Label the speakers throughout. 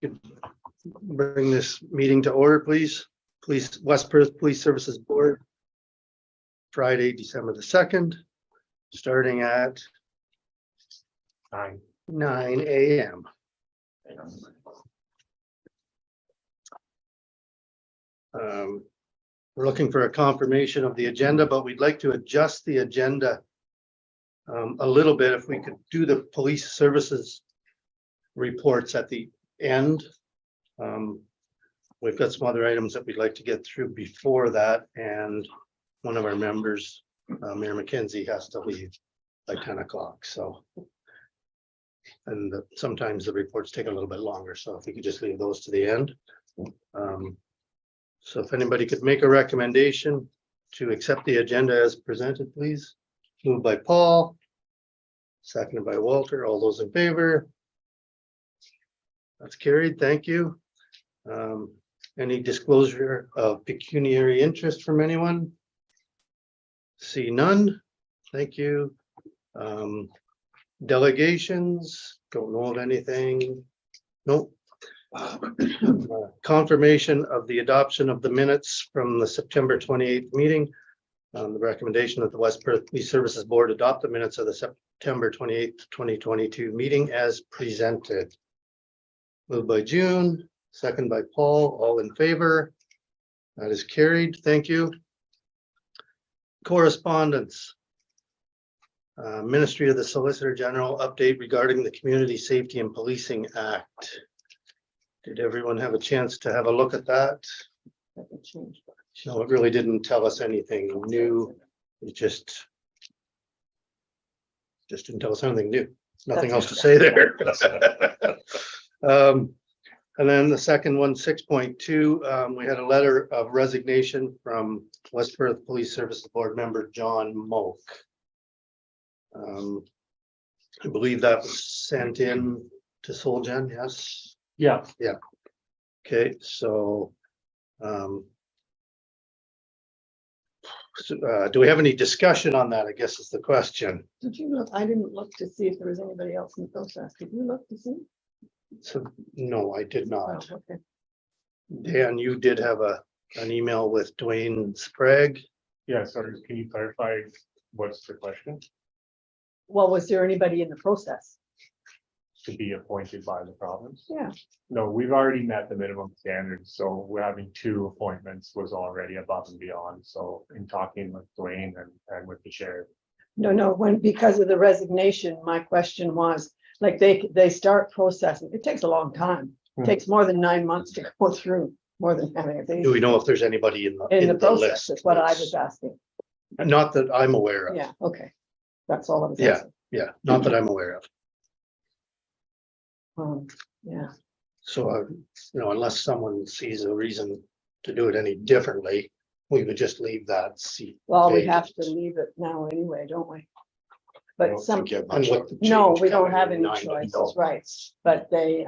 Speaker 1: Bring this meeting to order, please. West Perth Police Services Board. Friday, December the 2nd, starting at 9 a.m. We're looking for a confirmation of the agenda, but we'd like to adjust the agenda a little bit. If we could do the police services reports at the end. We've got some other items that we'd like to get through before that, and one of our members, Mayor McKenzie, has to leave by 10 o'clock. So, and sometimes the reports take a little bit longer. So if we could just leave those to the end. So if anybody could make a recommendation to accept the agenda as presented, please. Moved by Paul, seconded by Walter. All those in favor? That's carried. Thank you. Any disclosure of pecuniary interest from anyone? See none. Thank you. Delegations, don't know of anything. Nope. Confirmation of the adoption of the minutes from the September 28th meeting. The recommendation that the West Perth Police Services Board adopt the minutes of the September 28th, 2022 meeting as presented. Moved by June, second by Paul, all in favor. That is carried. Thank you. Correspondence. Ministry of the Solicitor General update regarding the Community Safety and Policing Act. Did everyone have a chance to have a look at that? No, it really didn't tell us anything new. It just didn't tell us anything new. Nothing else to say there. And then the second one, 6.2, we had a letter of resignation from West Perth Police Services Board member John Moak. I believe that was sent in to Solgen, yes?
Speaker 2: Yeah.
Speaker 1: Yeah. Okay, so, do we have any discussion on that, I guess is the question.
Speaker 3: Did you look? I didn't look to see if there was anybody else in the process. Did you look to see?
Speaker 1: So, no, I did not.
Speaker 3: Oh, okay.
Speaker 1: Dan, you did have an email with Dwayne Sprague.
Speaker 2: Yeah, sorry, can you clarify what's the question?
Speaker 3: Well, was there anybody in the process?
Speaker 2: To be appointed by the province?
Speaker 3: Yeah.
Speaker 2: No, we've already met the minimum standards, so we're having 2 appointments was already above and beyond. So in talking with Dwayne and with the sheriff.
Speaker 3: No, because of the resignation, my question was, like, they start processing. It takes a long time. It takes more than 9 months to go through, more than having a
Speaker 1: Do we know if there's anybody in the
Speaker 3: process?
Speaker 1: list?
Speaker 3: That's what I was asking.
Speaker 1: Not that I'm aware of.
Speaker 3: Yeah, okay. That's all I was
Speaker 1: Yeah.
Speaker 3: asking.
Speaker 1: Yeah, not that I'm aware of.
Speaker 3: Yeah.
Speaker 1: So, unless someone sees a reason to do it any differently, we would just leave that seat.
Speaker 3: Well, we
Speaker 1: vacant.
Speaker 3: have to leave it now anyway, don't we? But some,
Speaker 1: And with the
Speaker 3: no,
Speaker 1: change
Speaker 3: we don't
Speaker 1: coming
Speaker 3: have
Speaker 1: in
Speaker 3: any
Speaker 1: 9
Speaker 3: choices,
Speaker 1: months.
Speaker 3: right? But they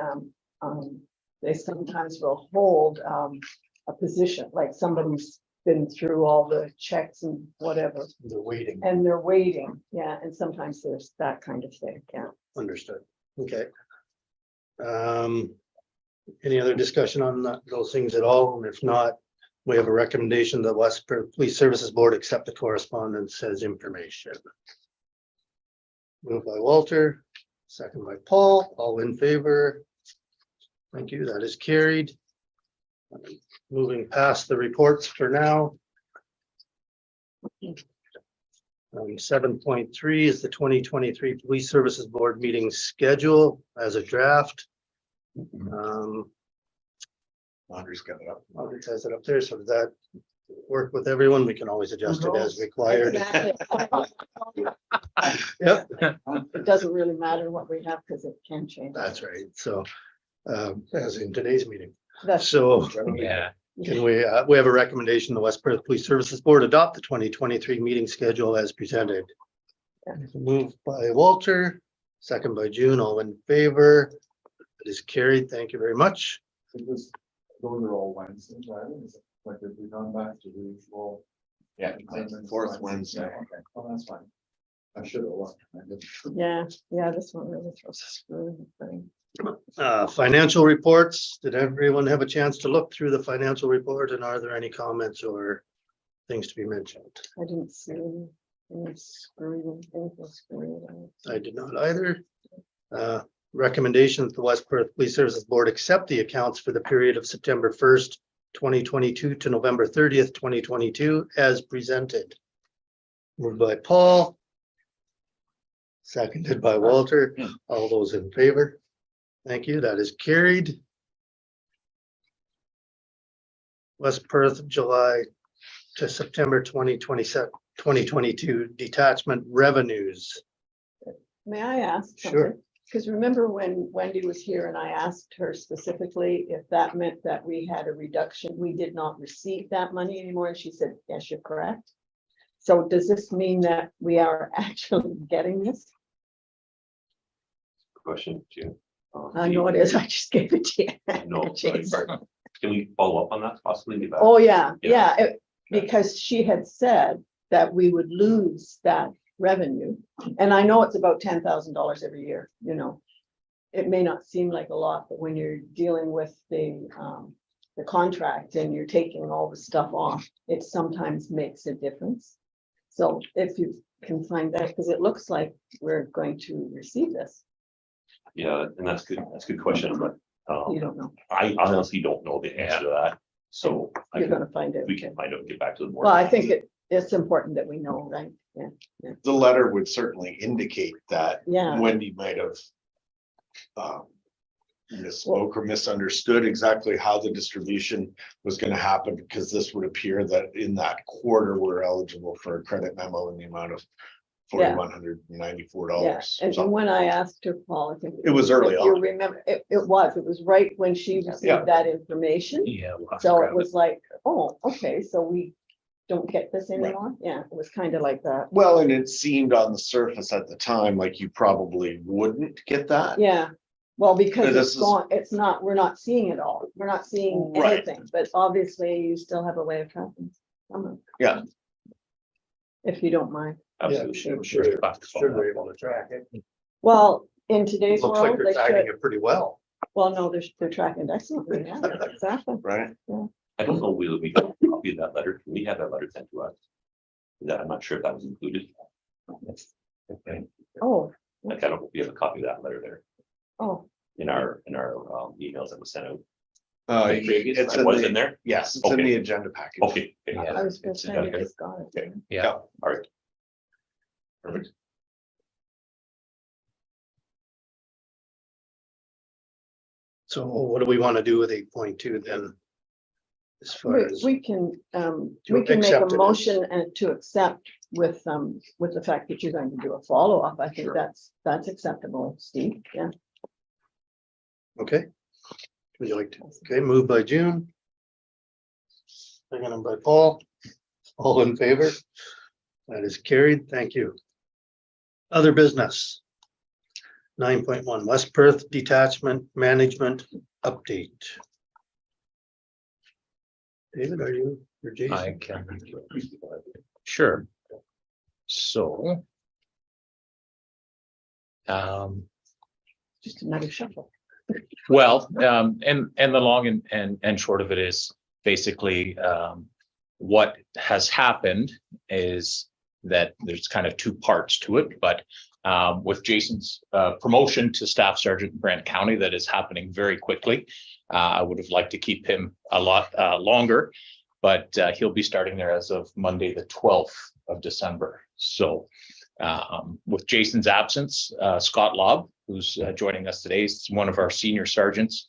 Speaker 3: sometimes will hold a position, like somebody's been through all the checks and whatever,
Speaker 1: They're waiting.
Speaker 3: and they're waiting. Yeah, and sometimes there's that kind of thing. Yeah.
Speaker 1: Understood. Okay. Any other discussion on those things at all? And if not, we have a recommendation that West Perth Police Services Board accept the correspondence as information. Moved by Walter, second by Paul, all in favor. Thank you, that is carried. Moving past the reports for now. 7.3 is the 2023 Police Services Board meeting schedule as a draft.
Speaker 4: Audrey's got it up.
Speaker 1: Audrey has it up there, so does that work with everyone? We can always adjust it as required.
Speaker 3: Exactly.
Speaker 1: Yep,
Speaker 3: It doesn't really matter what we have because it can change.
Speaker 1: that's right. So, as in today's meeting.
Speaker 3: That's
Speaker 1: So
Speaker 4: Yeah.
Speaker 1: can we have a recommendation, the West Perth Police Services Board adopt the 2023 meeting schedule as presented.
Speaker 3: Yeah.
Speaker 1: Moved by Walter, second by June, all in favor. It is carried. Thank you very much.
Speaker 5: Those are all Wednesdays, right? Is it like if we gone back to the usual?
Speaker 4: Yeah, fourth Wednesday.
Speaker 5: Okay, well, that's fine. I should have looked. I didn't.
Speaker 3: yeah, this one really throws us through the thing.
Speaker 1: Financial reports. Did everyone have a chance to look through the financial report, and are there any comments or things to be mentioned?
Speaker 3: I didn't see any anything screwy.
Speaker 1: I did not either. Recommendation that the West Perth Police Services Board accept the accounts for the period of September 1st, 2022 to November 30th, 2022 as presented. Moved by Paul. Seconded by Walter. All those in favor? Thank you. That is carried. West Perth, July to September 2022 detachment revenues.
Speaker 3: May I ask
Speaker 1: Sure.
Speaker 3: something? Because remember when Wendy was here and I asked her specifically if that meant that we had a reduction, we did not receive that money anymore, and she said, yes, you're correct. So does this mean that we are actually getting this?
Speaker 6: Question, Jim.
Speaker 3: I know it is, I just gave it to you.
Speaker 6: No,
Speaker 3: Jason.
Speaker 6: can we follow up on that possibly? Get back?
Speaker 3: Oh, yeah,
Speaker 6: Yeah.
Speaker 3: yeah, because she had said that we would lose that revenue. And I know it's about $10,000 every year, you know. It may not seem like a lot, but when you're dealing with the contract and you're taking all the stuff off, it sometimes makes a difference. So if you can find that, because it looks like we're going to receive this,
Speaker 6: Yeah, and that's good. That's a good question, but
Speaker 3: you don't know,
Speaker 6: I honestly don't know the answer to that. So
Speaker 3: you're gonna find it.
Speaker 6: we can find out and get back to the board.
Speaker 3: Well, I think it's important that we know, right? Yeah,
Speaker 4: The letter would certainly indicate that
Speaker 3: yeah,
Speaker 4: Wendy might have misspoke or misunderstood exactly how the distribution was going to happen, because this would appear that in that quarter, we're eligible for a credit memo in the amount of
Speaker 3: Yeah.
Speaker 4: $4,194.
Speaker 3: yeah. And when I asked her, Paul, I think.
Speaker 4: It was early
Speaker 3: if you
Speaker 4: on.
Speaker 3: remember, it was right when she
Speaker 4: Yeah.
Speaker 3: received that information.
Speaker 7: Yeah. we'll have to
Speaker 3: So
Speaker 7: grab
Speaker 3: it was like, oh, okay, so we don't get this anymore. Yeah, it was kind of like that.
Speaker 4: Well, and it seemed on the surface at the time like you probably wouldn't get that.
Speaker 3: Yeah, well, because
Speaker 4: This
Speaker 3: it's
Speaker 4: is-
Speaker 3: gone, it's not, we're not seeing it all. We're not seeing
Speaker 4: Right.
Speaker 3: anything, but obviously you still have a way of tracking.
Speaker 4: Yeah.
Speaker 3: If you don't mind.
Speaker 6: Absolutely.
Speaker 1: Sure,
Speaker 7: Sure, we'll have to follow up.
Speaker 1: they're able to track it.
Speaker 3: Well, in today's
Speaker 1: Looks like
Speaker 3: world,
Speaker 1: they're
Speaker 3: they
Speaker 1: tracking
Speaker 3: should,
Speaker 1: it pretty well.
Speaker 3: well, no, they're tracking excellently. Yeah, exactly.
Speaker 4: Right.
Speaker 6: I don't know whether we got a copy of that letter. We had that letter sent to us. That I'm not sure if that was included. Okay.
Speaker 3: Oh,
Speaker 6: Like, I don't know if we have a copy of that letter there
Speaker 3: oh,
Speaker 6: in our emails that was sent out.
Speaker 4: It's
Speaker 6: It was in there?
Speaker 4: Yes, it's in
Speaker 6: Okay.
Speaker 4: the agenda package.
Speaker 6: Okay.
Speaker 7: Yeah.
Speaker 3: I was
Speaker 7: it's
Speaker 3: just trying to
Speaker 6: okay.
Speaker 3: just got it.
Speaker 6: Okay.
Speaker 7: Yeah.
Speaker 6: All right. Perfect.
Speaker 1: So what do we want to do with 8.2 then? As far as,
Speaker 3: We can,
Speaker 1: To
Speaker 3: we can make
Speaker 1: accept
Speaker 3: a
Speaker 1: it
Speaker 3: motion and to accept with the fact that you're going to do a follow-up. I think
Speaker 6: Sure.
Speaker 3: that's acceptable, Steve. Yeah.
Speaker 1: okay. Would you like to, okay, moved by June. Seconded by Paul. All in favor? That is carried. Thank you. Other business. 9.1 West Perth Detachment Management Update. David, are you, you're Jason?
Speaker 7: I can. Sure. So.
Speaker 3: Just another shuffle.
Speaker 7: Well, and the long and short of it is basically, what has happened is that there's kind of two parts to it, but with Jason's promotion to Staff Sergeant in Brant County, that is happening very quickly. I would have liked to keep him a lot longer, but he'll be starting there as of Monday, the 12th of December. So with Jason's absence, Scott Lobb, who's joining us today, is one of our senior sergeants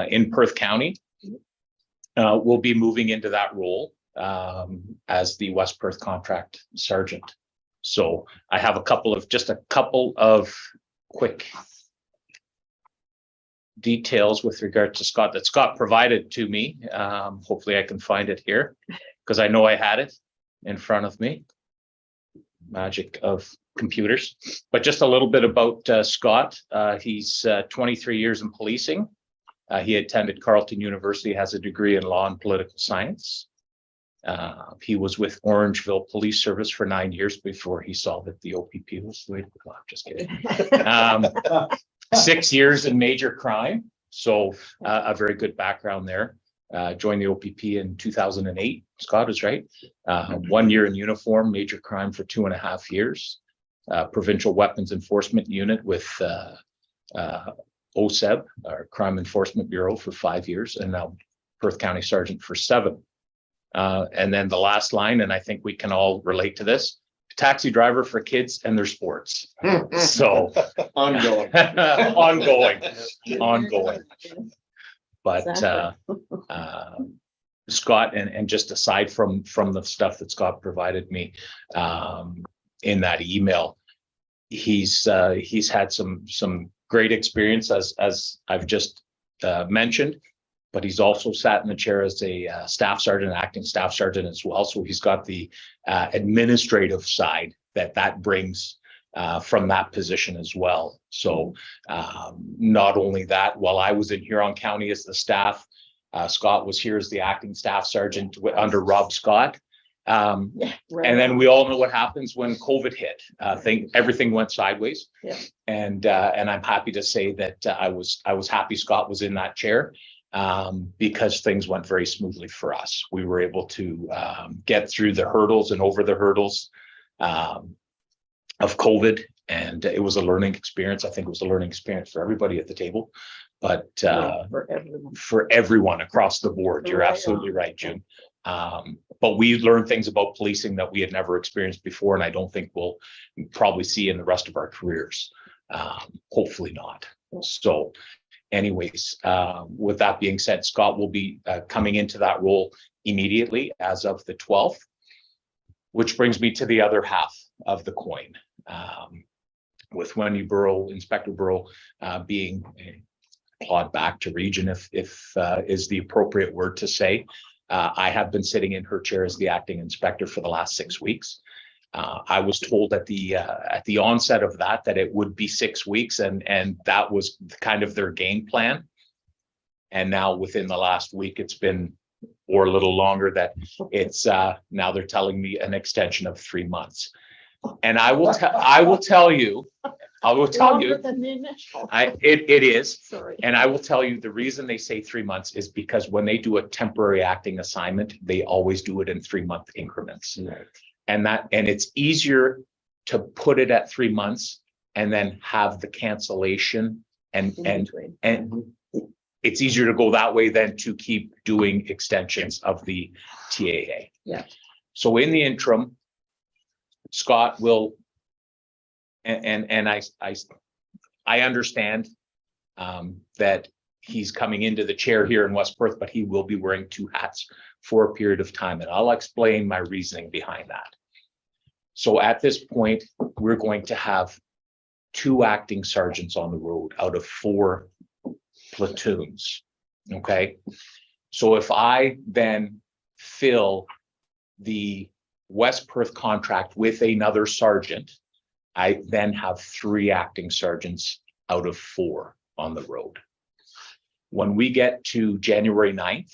Speaker 7: in Perth County, will be moving into that role as the West Perth contract sergeant. So I have a couple of quick details with regard to Scott that Scott provided to me. Hopefully I can find it here because I know I had it in front of me. Magic of computers, but just a little bit about Scott. He's 23 years in policing. He attended Carleton University, has a degree in law and political science. He was with Orangeville Police Service for 9 years before he saw that the OPP was the way to go. I'm just kidding. 6 years in major crime. So a very good background there. Joined the OPP in 2008. Scott is right. 1 year in uniform, major crime for 2.5 years. Provincial Weapons Enforcement Unit with OSEB, our Crime Enforcement Bureau, for 5 years, and now Perth County Sergeant for 7. And then the last line, and I think we can all relate to this, taxi driver for kids and their sports. So
Speaker 4: Ongoing.
Speaker 7: ongoing. But Scott, and just aside from the stuff that Scott provided me in that email, he's had some great experience as I've just mentioned, but he's also sat in the chair as a staff sergeant, acting staff sergeant as well. So he's got the administrative side that brings from that position as well. So not only that, while I was in Huron County as the staff, Scott was here as the acting staff sergeant under Rob Scott. And then we all know what happens when COVID hit. Everything went sideways.
Speaker 3: Yeah.
Speaker 7: And I'm happy to say that I was happy Scott was in that chair because things went very smoothly for us. We were able to get through the hurdles and over the hurdles of COVID, and it was a learning experience. I think it was a learning experience for everybody at the table, but for everyone across the board. You're absolutely right, June. But we learned things about policing that we had never experienced before, and I don't think we'll probably see in the rest of our careers. Hopefully not. So anyways, with that being said, Scott will be coming into that role immediately as of the 12th, which brings me to the other half of the coin. With Wendy Burrow, Inspector Burrow, being clawed back to region, if is the appropriate word to say. I have been sitting in her chair as the acting inspector for the last 6 weeks. I was told at the onset of that it would be 6 weeks, and that was kind of their game plan. And now within the last week, it's been, or a little longer, that it's now they're telling me an extension of 3 months. And I will tell you, it is.
Speaker 3: Sorry.
Speaker 7: And I will tell you the reason they say 3 months is because when they do a temporary acting assignment, they always do it in 3-month increments.
Speaker 4: Right.
Speaker 7: And it's easier to put it at 3 months and then have the cancellation and it's easier to go that way than to keep doing extensions of the TAA.
Speaker 3: Yeah.
Speaker 7: So in the interim, Scott will, and I understand that he's coming into the chair here in West Perth, but he will be wearing 2 hats for a period of time, and I'll explain my reasoning behind that. So at this point, we're going to have 2 acting sergeants on the road out of 4 platoons. Okay. So if I then fill the West Perth contract with another sergeant, I then have 3 acting sergeants out of 4 on the road. When we get to January 9th,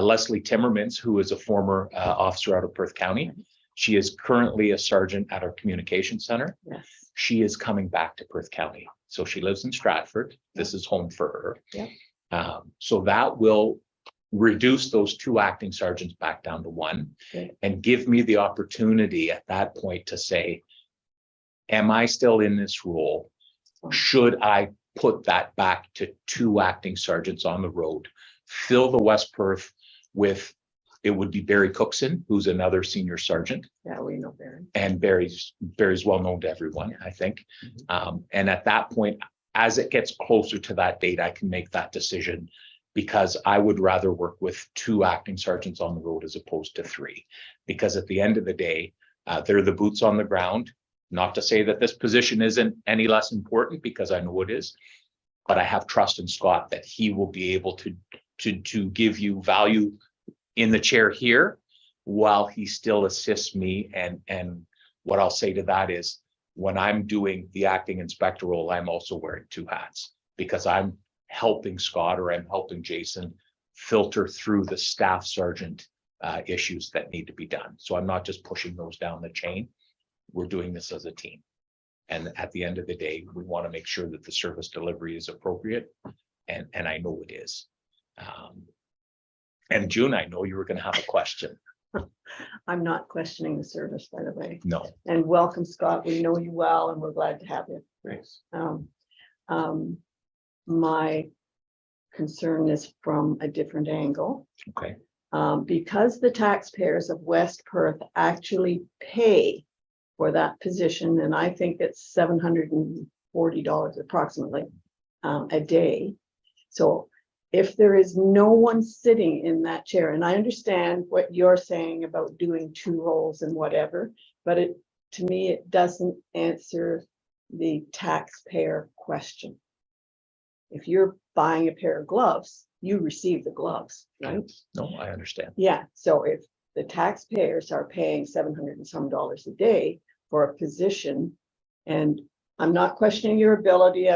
Speaker 7: Leslie Timmermans, who is a former officer out of Perth County, she is currently a sergeant at our communication center.
Speaker 3: Yes.
Speaker 7: She is coming back to Perth County. So she lives in Stratford. This is home for her.
Speaker 3: Yeah.
Speaker 7: So that will reduce those 2 acting sergeants back down to 1, and give me the opportunity at that point to say, am I still in this role? Should I put that back to 2 acting sergeants on the road, fill the West Perth with, it would be Barry Cookson, who's another senior sergeant.
Speaker 3: Yeah, we know Barry.
Speaker 7: And Barry's well known to everyone, I think. And at that point, as it gets closer to that date, I can make that decision, because I would rather work with 2 acting sergeants on the road as opposed to 3. Because at the end of the day, they're the boots on the ground. Not to say that this position isn't any less important, because I know it is, but I have trust in Scott that he will be able to give you value in the chair here while he still assists me. And what I'll say to that is, when I'm doing the acting inspector role, I'm also wearing 2 hats, because I'm helping Scott, or I'm helping Jason filter through the staff sergeant issues that need to be done. So I'm not just pushing those down the chain. We're doing this as a team. And at the end of the day, we want to make sure that the service delivery is appropriate. And I know it is. And June, I know you were going to have a question.
Speaker 3: I'm not questioning the service, by the way.
Speaker 7: No,
Speaker 3: And welcome, Scott. We know you well and we're glad to have you.
Speaker 6: Thanks.
Speaker 3: My concern is from a different angle.
Speaker 7: okay,
Speaker 3: Because the taxpayers of West Perth actually pay for that position, and I think it's $740 approximately a day. So if there is no one sitting in that chair, and I understand what you're saying about doing two roles and whatever, but to me, it doesn't answer the taxpayer question. If you're buying a pair of gloves, you receive the gloves, right?
Speaker 7: no, I understand.
Speaker 3: Yeah, so if the taxpayers are paying $700 and some a day for a position, and I'm not questioning your ability,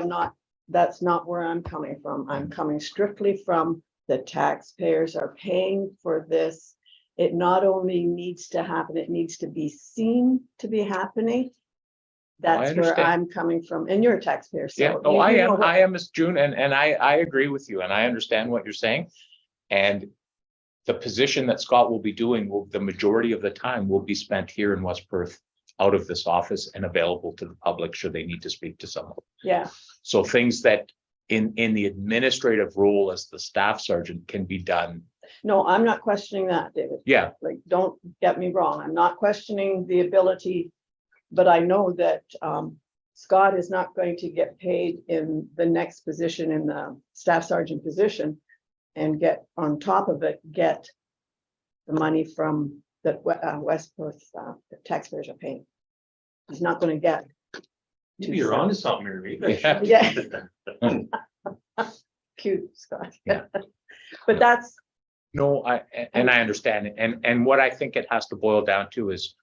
Speaker 3: that's not where I'm coming from. I'm coming strictly from the taxpayers are paying for this. It not only needs to happen, it needs to be seen to be happening. That's where
Speaker 7: understand.
Speaker 3: I'm coming from, and you're a taxpayer, so.
Speaker 7: Yeah, no,
Speaker 3: you
Speaker 7: I
Speaker 3: know
Speaker 7: am,
Speaker 3: what-
Speaker 7: I am as June, and I agree with you, and I understand what you're saying. And the position that Scott will be doing the majority of the time will be spent here in West Perth, out of this office and available to the public should they need to speak to someone.
Speaker 3: Yeah,
Speaker 7: So things that in the administrative role as the staff sergeant can be done.
Speaker 3: no, I'm not questioning that, David.
Speaker 7: Yeah,
Speaker 3: Like, don't get me wrong, I'm not questioning the ability, but I know that Scott is not going to get paid in the next position, in the staff sergeant position, and get on top of it, get the money from that West Perth taxpayers are paying. He's not going to get.
Speaker 6: Maybe you're onto something, Mary.
Speaker 7: Yeah.
Speaker 3: Yeah. Cute, Scott.
Speaker 7: Yeah.
Speaker 3: But that's,
Speaker 7: no, and I understand it. And what I think it has to boil down to is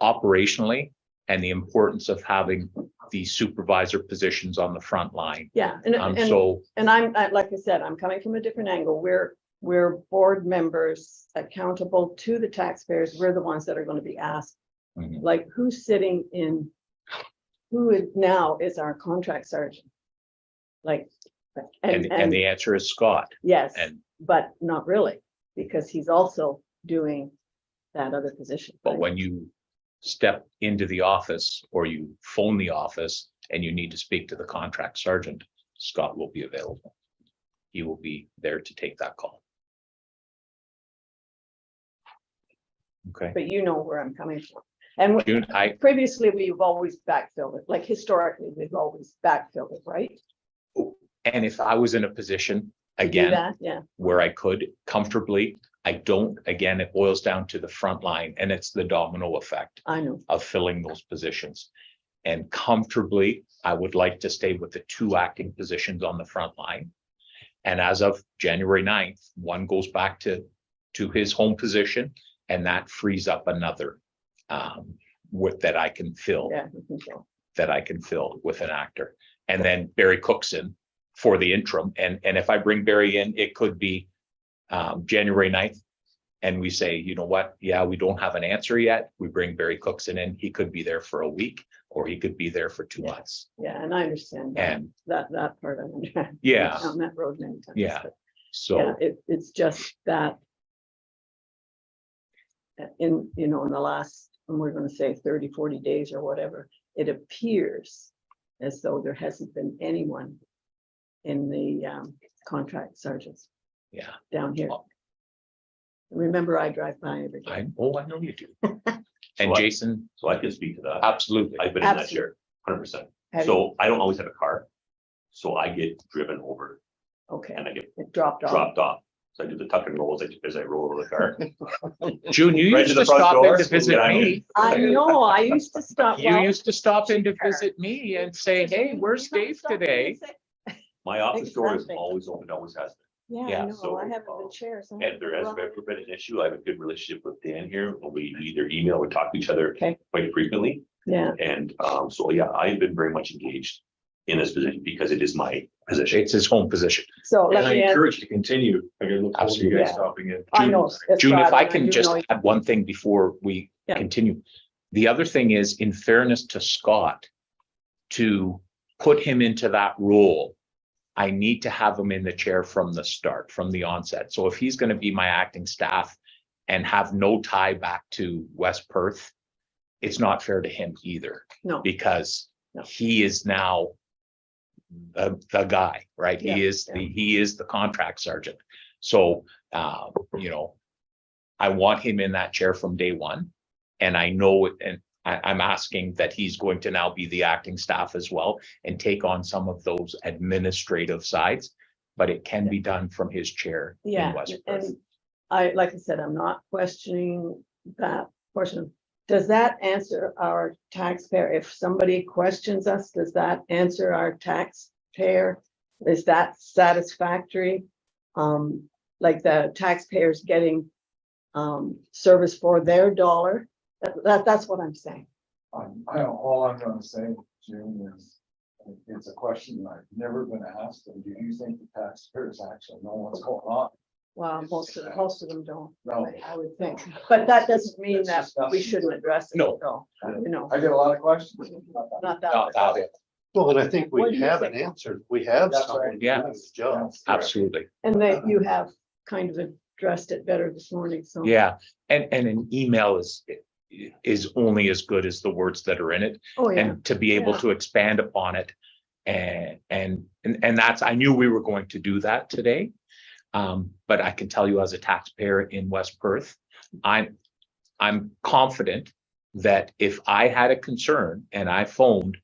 Speaker 7: operationally and the importance of having the supervisor positions on the front line.
Speaker 3: yeah.
Speaker 7: So,
Speaker 3: And like I said, I'm coming from a different angle. We're board members accountable to the taxpayers. We're the ones that are going to be asked,
Speaker 7: mhm,
Speaker 3: like, who now is our contract sergeant? Like,
Speaker 7: and the answer is Scott.
Speaker 3: yes,
Speaker 7: And,
Speaker 3: but not really, because he's also doing that other position.
Speaker 7: but
Speaker 3: right?
Speaker 7: when you step into the office or you phone the office and you need to speak to the contract sergeant, Scott will be available. He will be there to take that call. Okay,
Speaker 3: But you know where I'm coming from. And
Speaker 7: June,
Speaker 3: previously, we've always backfilled it, like historically, we've always backfilled it, right?
Speaker 7: and if I was in a position,
Speaker 3: To do
Speaker 7: again,
Speaker 3: that, yeah,
Speaker 7: where I could comfortably, I don't, again, it boils down to the front line and it's the domino effect
Speaker 3: I know.
Speaker 7: of filling those positions. And comfortably, I would like to stay with the two acting positions on the front line. And as of January 9th, one goes back to his home position and that frees up another that I can fill.
Speaker 3: Yeah, you can go.
Speaker 7: That I can fill with an actor. And then Barry Cookson for the interim. And if I bring Barry in, it could be January 9th. And we say, you know what? Yeah, we don't have an answer yet. We bring Barry Cookson in. He could be there for a week or he could be there for 2 months.
Speaker 3: Yeah, and I understand that,
Speaker 7: And
Speaker 3: that part I understand.
Speaker 7: yeah,
Speaker 3: On that road many times.
Speaker 7: Yeah.
Speaker 3: but
Speaker 7: so
Speaker 3: it's just that in the last, and we're going to say 30, 40 days or whatever, it appears as though there hasn't been anyone in the contract sergeants
Speaker 7: yeah,
Speaker 3: down here. Remember, I drive by every day.
Speaker 7: I know you do.
Speaker 6: So
Speaker 7: And
Speaker 6: I-
Speaker 7: Jason,
Speaker 6: So I can speak to that.
Speaker 7: absolutely.
Speaker 6: I've been in that
Speaker 3: Absolutely.
Speaker 6: chair, 100%.
Speaker 3: Have you?
Speaker 6: So I don't always have a car. So I get driven over
Speaker 3: Okay,
Speaker 6: and I get
Speaker 3: it dropped off.
Speaker 6: dropped off. So I do the tuck and roll as I roll over the car.
Speaker 7: June, you
Speaker 6: Right
Speaker 7: used
Speaker 6: to the
Speaker 7: to
Speaker 6: front
Speaker 7: stop
Speaker 6: door,
Speaker 7: in to
Speaker 6: so we
Speaker 7: visit
Speaker 6: get on in.
Speaker 7: me.
Speaker 3: I know, I used to stop.
Speaker 7: You
Speaker 3: well,
Speaker 7: used to stop in to
Speaker 3: cheap car.
Speaker 7: visit me and say, hey, where's
Speaker 3: You know,
Speaker 7: Dave
Speaker 3: stop in and
Speaker 7: today?
Speaker 3: say-
Speaker 6: My office door is
Speaker 3: Exactly.
Speaker 6: always open, always has
Speaker 3: Yeah,
Speaker 7: Yeah,
Speaker 3: I know,
Speaker 6: so,
Speaker 3: I haven't been chairs.
Speaker 6: been. And if there has ever been an issue, I have a good relationship with Dan here. We either email or talk to each other
Speaker 3: Okay.
Speaker 6: quite frequently.
Speaker 3: Yeah,
Speaker 6: And so, yeah, I've been very much engaged in this position because it is my position.
Speaker 7: It's his home position.
Speaker 3: so
Speaker 5: And
Speaker 3: let
Speaker 5: I
Speaker 3: me ask,
Speaker 5: encourage you to continue. I look forward to you
Speaker 7: Absolutely.
Speaker 5: guys
Speaker 3: Yeah.
Speaker 5: stopping in.
Speaker 3: I know. it's
Speaker 7: June, if
Speaker 3: Scott,
Speaker 7: I
Speaker 3: and
Speaker 7: can
Speaker 3: do
Speaker 7: just
Speaker 3: know you-
Speaker 7: add one thing before we
Speaker 3: Yeah.
Speaker 7: continue. The other thing is, in fairness to Scott, to put him into that role, I need to have him in the chair from the start, from the onset. So if he's going to be my acting staff and have no tie back to West Perth, it's not fair to him either,
Speaker 3: No,
Speaker 7: because
Speaker 3: No.
Speaker 7: he is now the guy, right? He
Speaker 3: Yeah,
Speaker 7: is the contract sergeant. So, you know, I want him in that chair from day one. And I know, and I'm asking that he's going to now be the acting staff as well and take on some of those administrative sides, but it can be done from his chair in
Speaker 3: yeah,
Speaker 7: West Perth.
Speaker 3: and like I said, I'm not questioning that portion. Does that answer our taxpayer? If somebody questions us, does that answer our taxpayer? Is that satisfactory? Like the taxpayers getting service for their dollar? That's what I'm saying.
Speaker 5: All I'm gonna say, June, is it's a question I've never been asked, and do you think the taxpayers actually know what's going on?
Speaker 3: Well, most of them don't,
Speaker 5: No.
Speaker 3: I would think, but that doesn't mean
Speaker 5: It's
Speaker 3: that
Speaker 5: just not-
Speaker 3: we shouldn't address it,
Speaker 7: No.
Speaker 3: though, you know,
Speaker 5: I get a lot of questions.
Speaker 3: not that.
Speaker 7: Not that,
Speaker 1: Well, and I think
Speaker 3: What do
Speaker 1: we
Speaker 3: you
Speaker 1: have an
Speaker 3: think?
Speaker 1: answer. We have
Speaker 5: That's
Speaker 1: someone
Speaker 5: right.
Speaker 7: Yeah.
Speaker 1: doing the job.
Speaker 7: absolutely.
Speaker 3: And that you have kind of addressed it better this morning, so.
Speaker 7: Yeah, and an email is only as good as the words that are in it.
Speaker 3: Oh, yeah,
Speaker 7: And to be able
Speaker 3: Yeah.
Speaker 7: to expand upon it. And that's, I knew we were going to do that today. But I can tell you as a taxpayer in West Perth, I'm confident that if I had a concern and I phoned,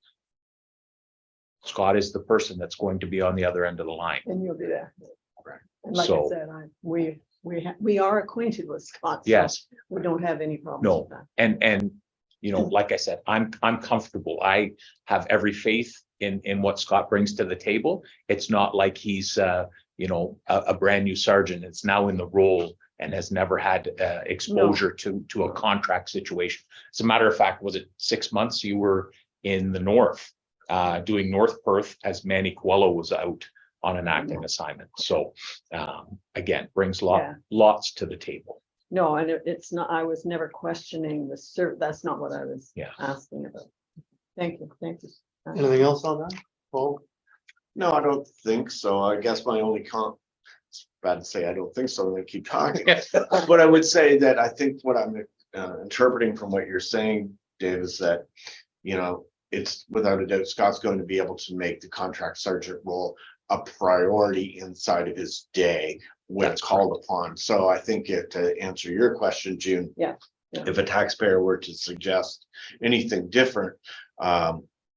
Speaker 7: Scott is the person that's going to be on the other end of the line.
Speaker 3: and you'll be there.
Speaker 7: Correct.
Speaker 3: And like I
Speaker 7: So-
Speaker 3: said, we are acquainted with Scott. so
Speaker 7: Yes,
Speaker 3: We don't have any problems
Speaker 7: No.
Speaker 3: with that.
Speaker 7: and, you know, like I said, I'm comfortable. I have every faith in what Scott brings to the table. It's not like he's, you know, a brand new sergeant. It's now in the role and has never had exposure to a contract situation. As a matter of fact, was it 6 months you were in the north, doing North Perth as Manny Coelho was out on an acting assignment. So, again, brings
Speaker 3: Yeah.
Speaker 7: lots to the table.
Speaker 3: No, and it's not, I was never questioning that's not what I was
Speaker 7: Yeah.
Speaker 3: asking about. Thank you.
Speaker 1: Anything else on that? Paul?
Speaker 4: No, I don't think so. I guess my only it's bad to say I don't think so, I'm gonna keep talking. But I would say that I think what I'm interpreting from what you're saying, Dave, is that, you know, it's without a doubt, Scott's going to be able to make the contract sergeant role a priority inside of his day when
Speaker 7: That's
Speaker 4: called upon. So I think to answer your question, June.
Speaker 3: Yeah.
Speaker 4: If a taxpayer were to suggest anything different,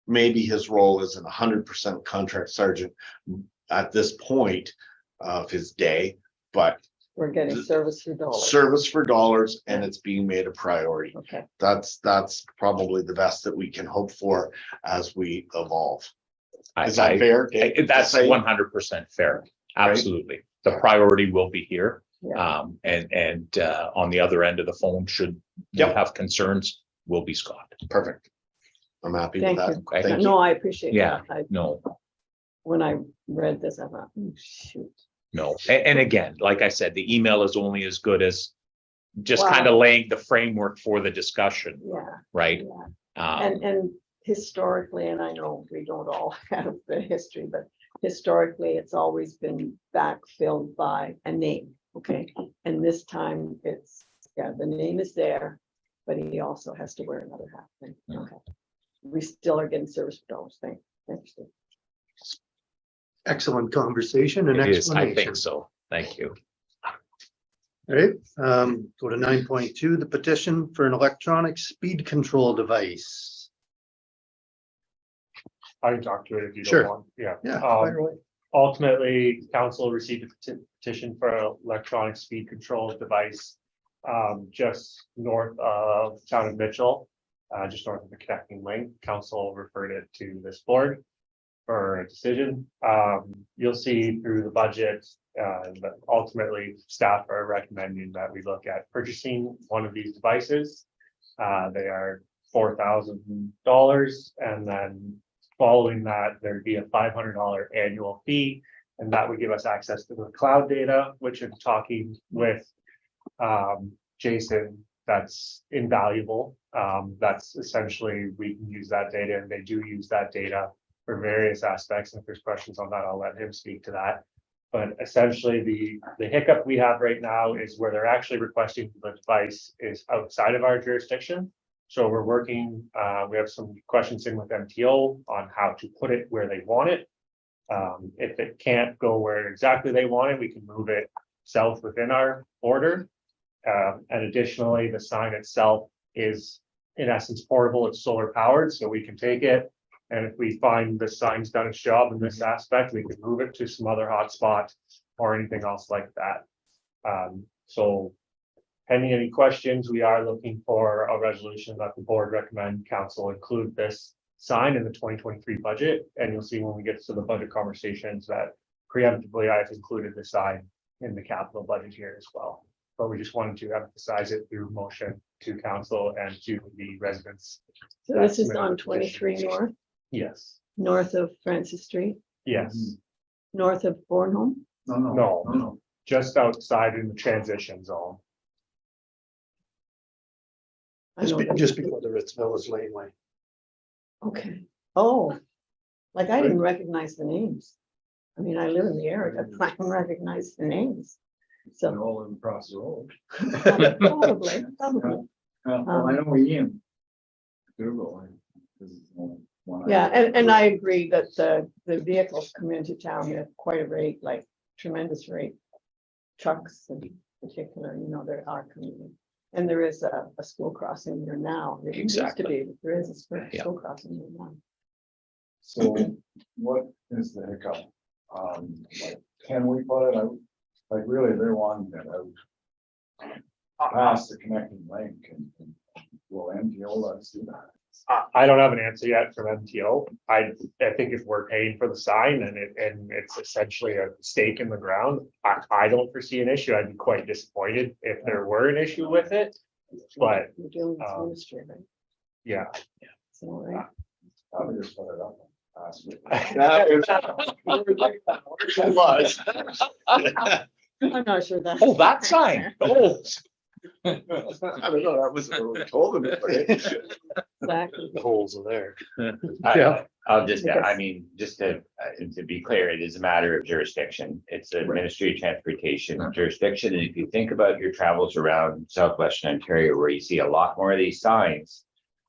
Speaker 4: maybe his role isn't 100% contract sergeant at this point of his day, but
Speaker 3: We're getting service for dollars.
Speaker 4: service for dollars, and it's being made a priority.
Speaker 3: Okay,
Speaker 4: That's probably the best that we can hope for as we evolve. Is that
Speaker 7: I-
Speaker 4: fair? Dave,
Speaker 7: That's
Speaker 4: to say?
Speaker 7: 100% fair. Absolutely. The priority will be here.
Speaker 3: yeah,
Speaker 7: And on the other end of the phone, should you
Speaker 4: Yep.
Speaker 7: have concerns, will be Scott.
Speaker 4: Perfect. I'm happy with
Speaker 3: Thank
Speaker 4: that.
Speaker 3: you.
Speaker 7: Okay?
Speaker 4: Thank you.
Speaker 3: no, I appreciate
Speaker 7: Yeah.
Speaker 3: that.
Speaker 7: No,
Speaker 3: When I read this, I thought, "Oh, shoot,
Speaker 7: no. And again, like I said, the email is only as good as just
Speaker 3: Wow.
Speaker 7: kind of laying the framework for the discussion,
Speaker 3: yeah,
Speaker 7: right?
Speaker 3: yeah. And historically, and I know we don't all have the history, but historically, it's always been backfilled by a name, okay? And this time it's, yeah, the name is there, but he also has to wear another hat. Thing.
Speaker 7: Yeah.
Speaker 3: Okay. We still are getting service for dollars. Thanks.
Speaker 1: Excellent conversation and
Speaker 7: It is, I
Speaker 1: explanation.
Speaker 7: think so. Thank you.
Speaker 1: All right, go to 9.2, the petition for an electronic speed control device.
Speaker 2: I can talk to it if you
Speaker 1: Sure.
Speaker 2: don't want, yeah.
Speaker 1: Yeah. fire away.
Speaker 2: Ultimately, council received a petition for an electronic speed control device. Just north of town of Mitchell, just north of the connecting link. Council referred it to this board for a decision. You'll see through the budget, that ultimately staff are recommending that we look at purchasing one of these devices. They are $4,000, and then following that, there'd be a $500 annual fee, and that would give us access to the cloud data, which I'm talking with Jason that's invaluable. That's essentially, we can use that data, and they do use that data for various aspects. And if there's questions on that, I'll let him speak to that. But essentially, the hiccup we have right now is where they're actually requesting the device is outside of our jurisdiction. So we're working, we have some questions in with MTO on how to put it where they want it. If it can't go where exactly they want it, we can move it south within our border. And additionally, the sign itself is in essence portable, it's solar powered, so we can take it. And if we find the sign's done its job in this aspect, we can move it to some other hotspot or anything else like that. So pending any questions, we are looking for a resolution that the board recommend council include this sign in the 2023 budget. And you'll see when we get to the budget conversations that preemptively I've included the sign in the capital budget here as well. But we just wanted to emphasize it through motion to council and to the residents.
Speaker 3: So this is on 23 north,
Speaker 2: Yes,
Speaker 3: north of Francis Street,
Speaker 2: yes,
Speaker 3: north of Bornholm.
Speaker 2: no, just outside in the transition zone.
Speaker 3: I know that.
Speaker 1: Just before the Ritz Villas Laneway.
Speaker 3: Okay, oh, like I didn't recognize the names. I mean, I live in the area, but I don't recognize the names.
Speaker 5: They're
Speaker 3: So
Speaker 5: all across the road.
Speaker 3: probably.
Speaker 5: Well, I know Ian. Google. This is the only one I-
Speaker 3: Yeah, and I agree that the vehicles come into town at quite a rate, like tremendous rate. Trucks in particular, you know, there are coming in. And there is a school crossing there now. There used to
Speaker 7: Exactly.
Speaker 3: be, but there is a school
Speaker 7: Yeah.
Speaker 3: school crossing there now.
Speaker 5: So what is the hiccup? Like, can we put it out? Like, really, they want that out. Past the connecting link and will MTO let us do that?
Speaker 2: I don't have an answer yet from MTO. I think if we're paying for the sign and it's essentially a stake in the ground, I don't foresee an issue. I'd be quite disappointed if there were an issue with it. But
Speaker 3: We're dealing with
Speaker 2: um,
Speaker 3: ministry, right?
Speaker 2: yeah.
Speaker 3: So, right?
Speaker 5: I would just put it up. Ask me.
Speaker 3: I'm not sure that.
Speaker 7: Oh, that sign. Oh,
Speaker 4: I don't know, that was what we told them. to put it.
Speaker 3: Exactly.
Speaker 1: The holes are there.
Speaker 8: Yeah, I'll just, I
Speaker 3: Because-
Speaker 8: mean, just to be clear, it is a matter of jurisdiction. It's a Ministry of Transportation jurisdiction. And if you think about your travels around southwestern Ontario, where you see a lot more of these signs,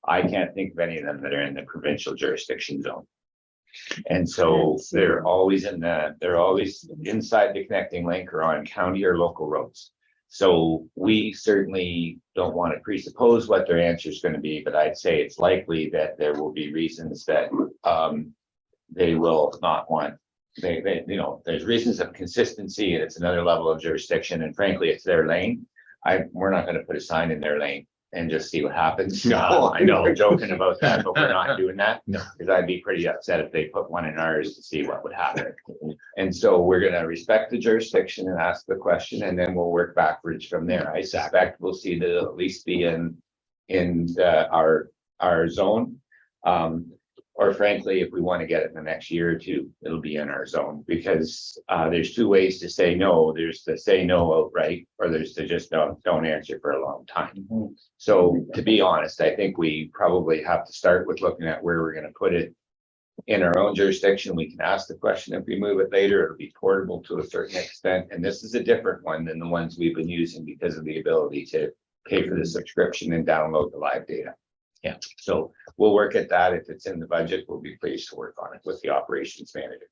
Speaker 8: I can't think of any of them that are in the provincial jurisdiction zone. And so they're always inside the connecting link or on county or local roads. So we certainly don't want to presuppose what their answer is going to be, but I'd say it's likely that there will be reasons that they will not want. There's reasons of consistency, and it's another level of jurisdiction. And frankly, it's their lane. We're not going to put a sign in their lane and just see what happens.
Speaker 4: No.
Speaker 8: I know, joking about that, but we're not doing that.
Speaker 7: No.
Speaker 8: Because I'd be pretty upset if they put one in ours to see what would happen. And so we're gonna respect the jurisdiction and ask the question, and then we'll work backwards from there. I suspect we'll see that it'll at least be in our zone. Or frankly, if we want to get it in the next year or two, it'll be in our zone, because there's two ways to say no. There's to say no outright, or there's to just don't answer for a long time. So to be honest, I think we probably have to start with looking at where we're going to put it in our own jurisdiction. We can ask the question if we move it later, it'll be portable to a certain extent. And this is a different one than the ones we've been using because of the ability to pay for the subscription and download the live data.
Speaker 7: Yeah.
Speaker 8: So we'll work at that. If it's in the budget, we'll be pleased to work on it with the operations manager.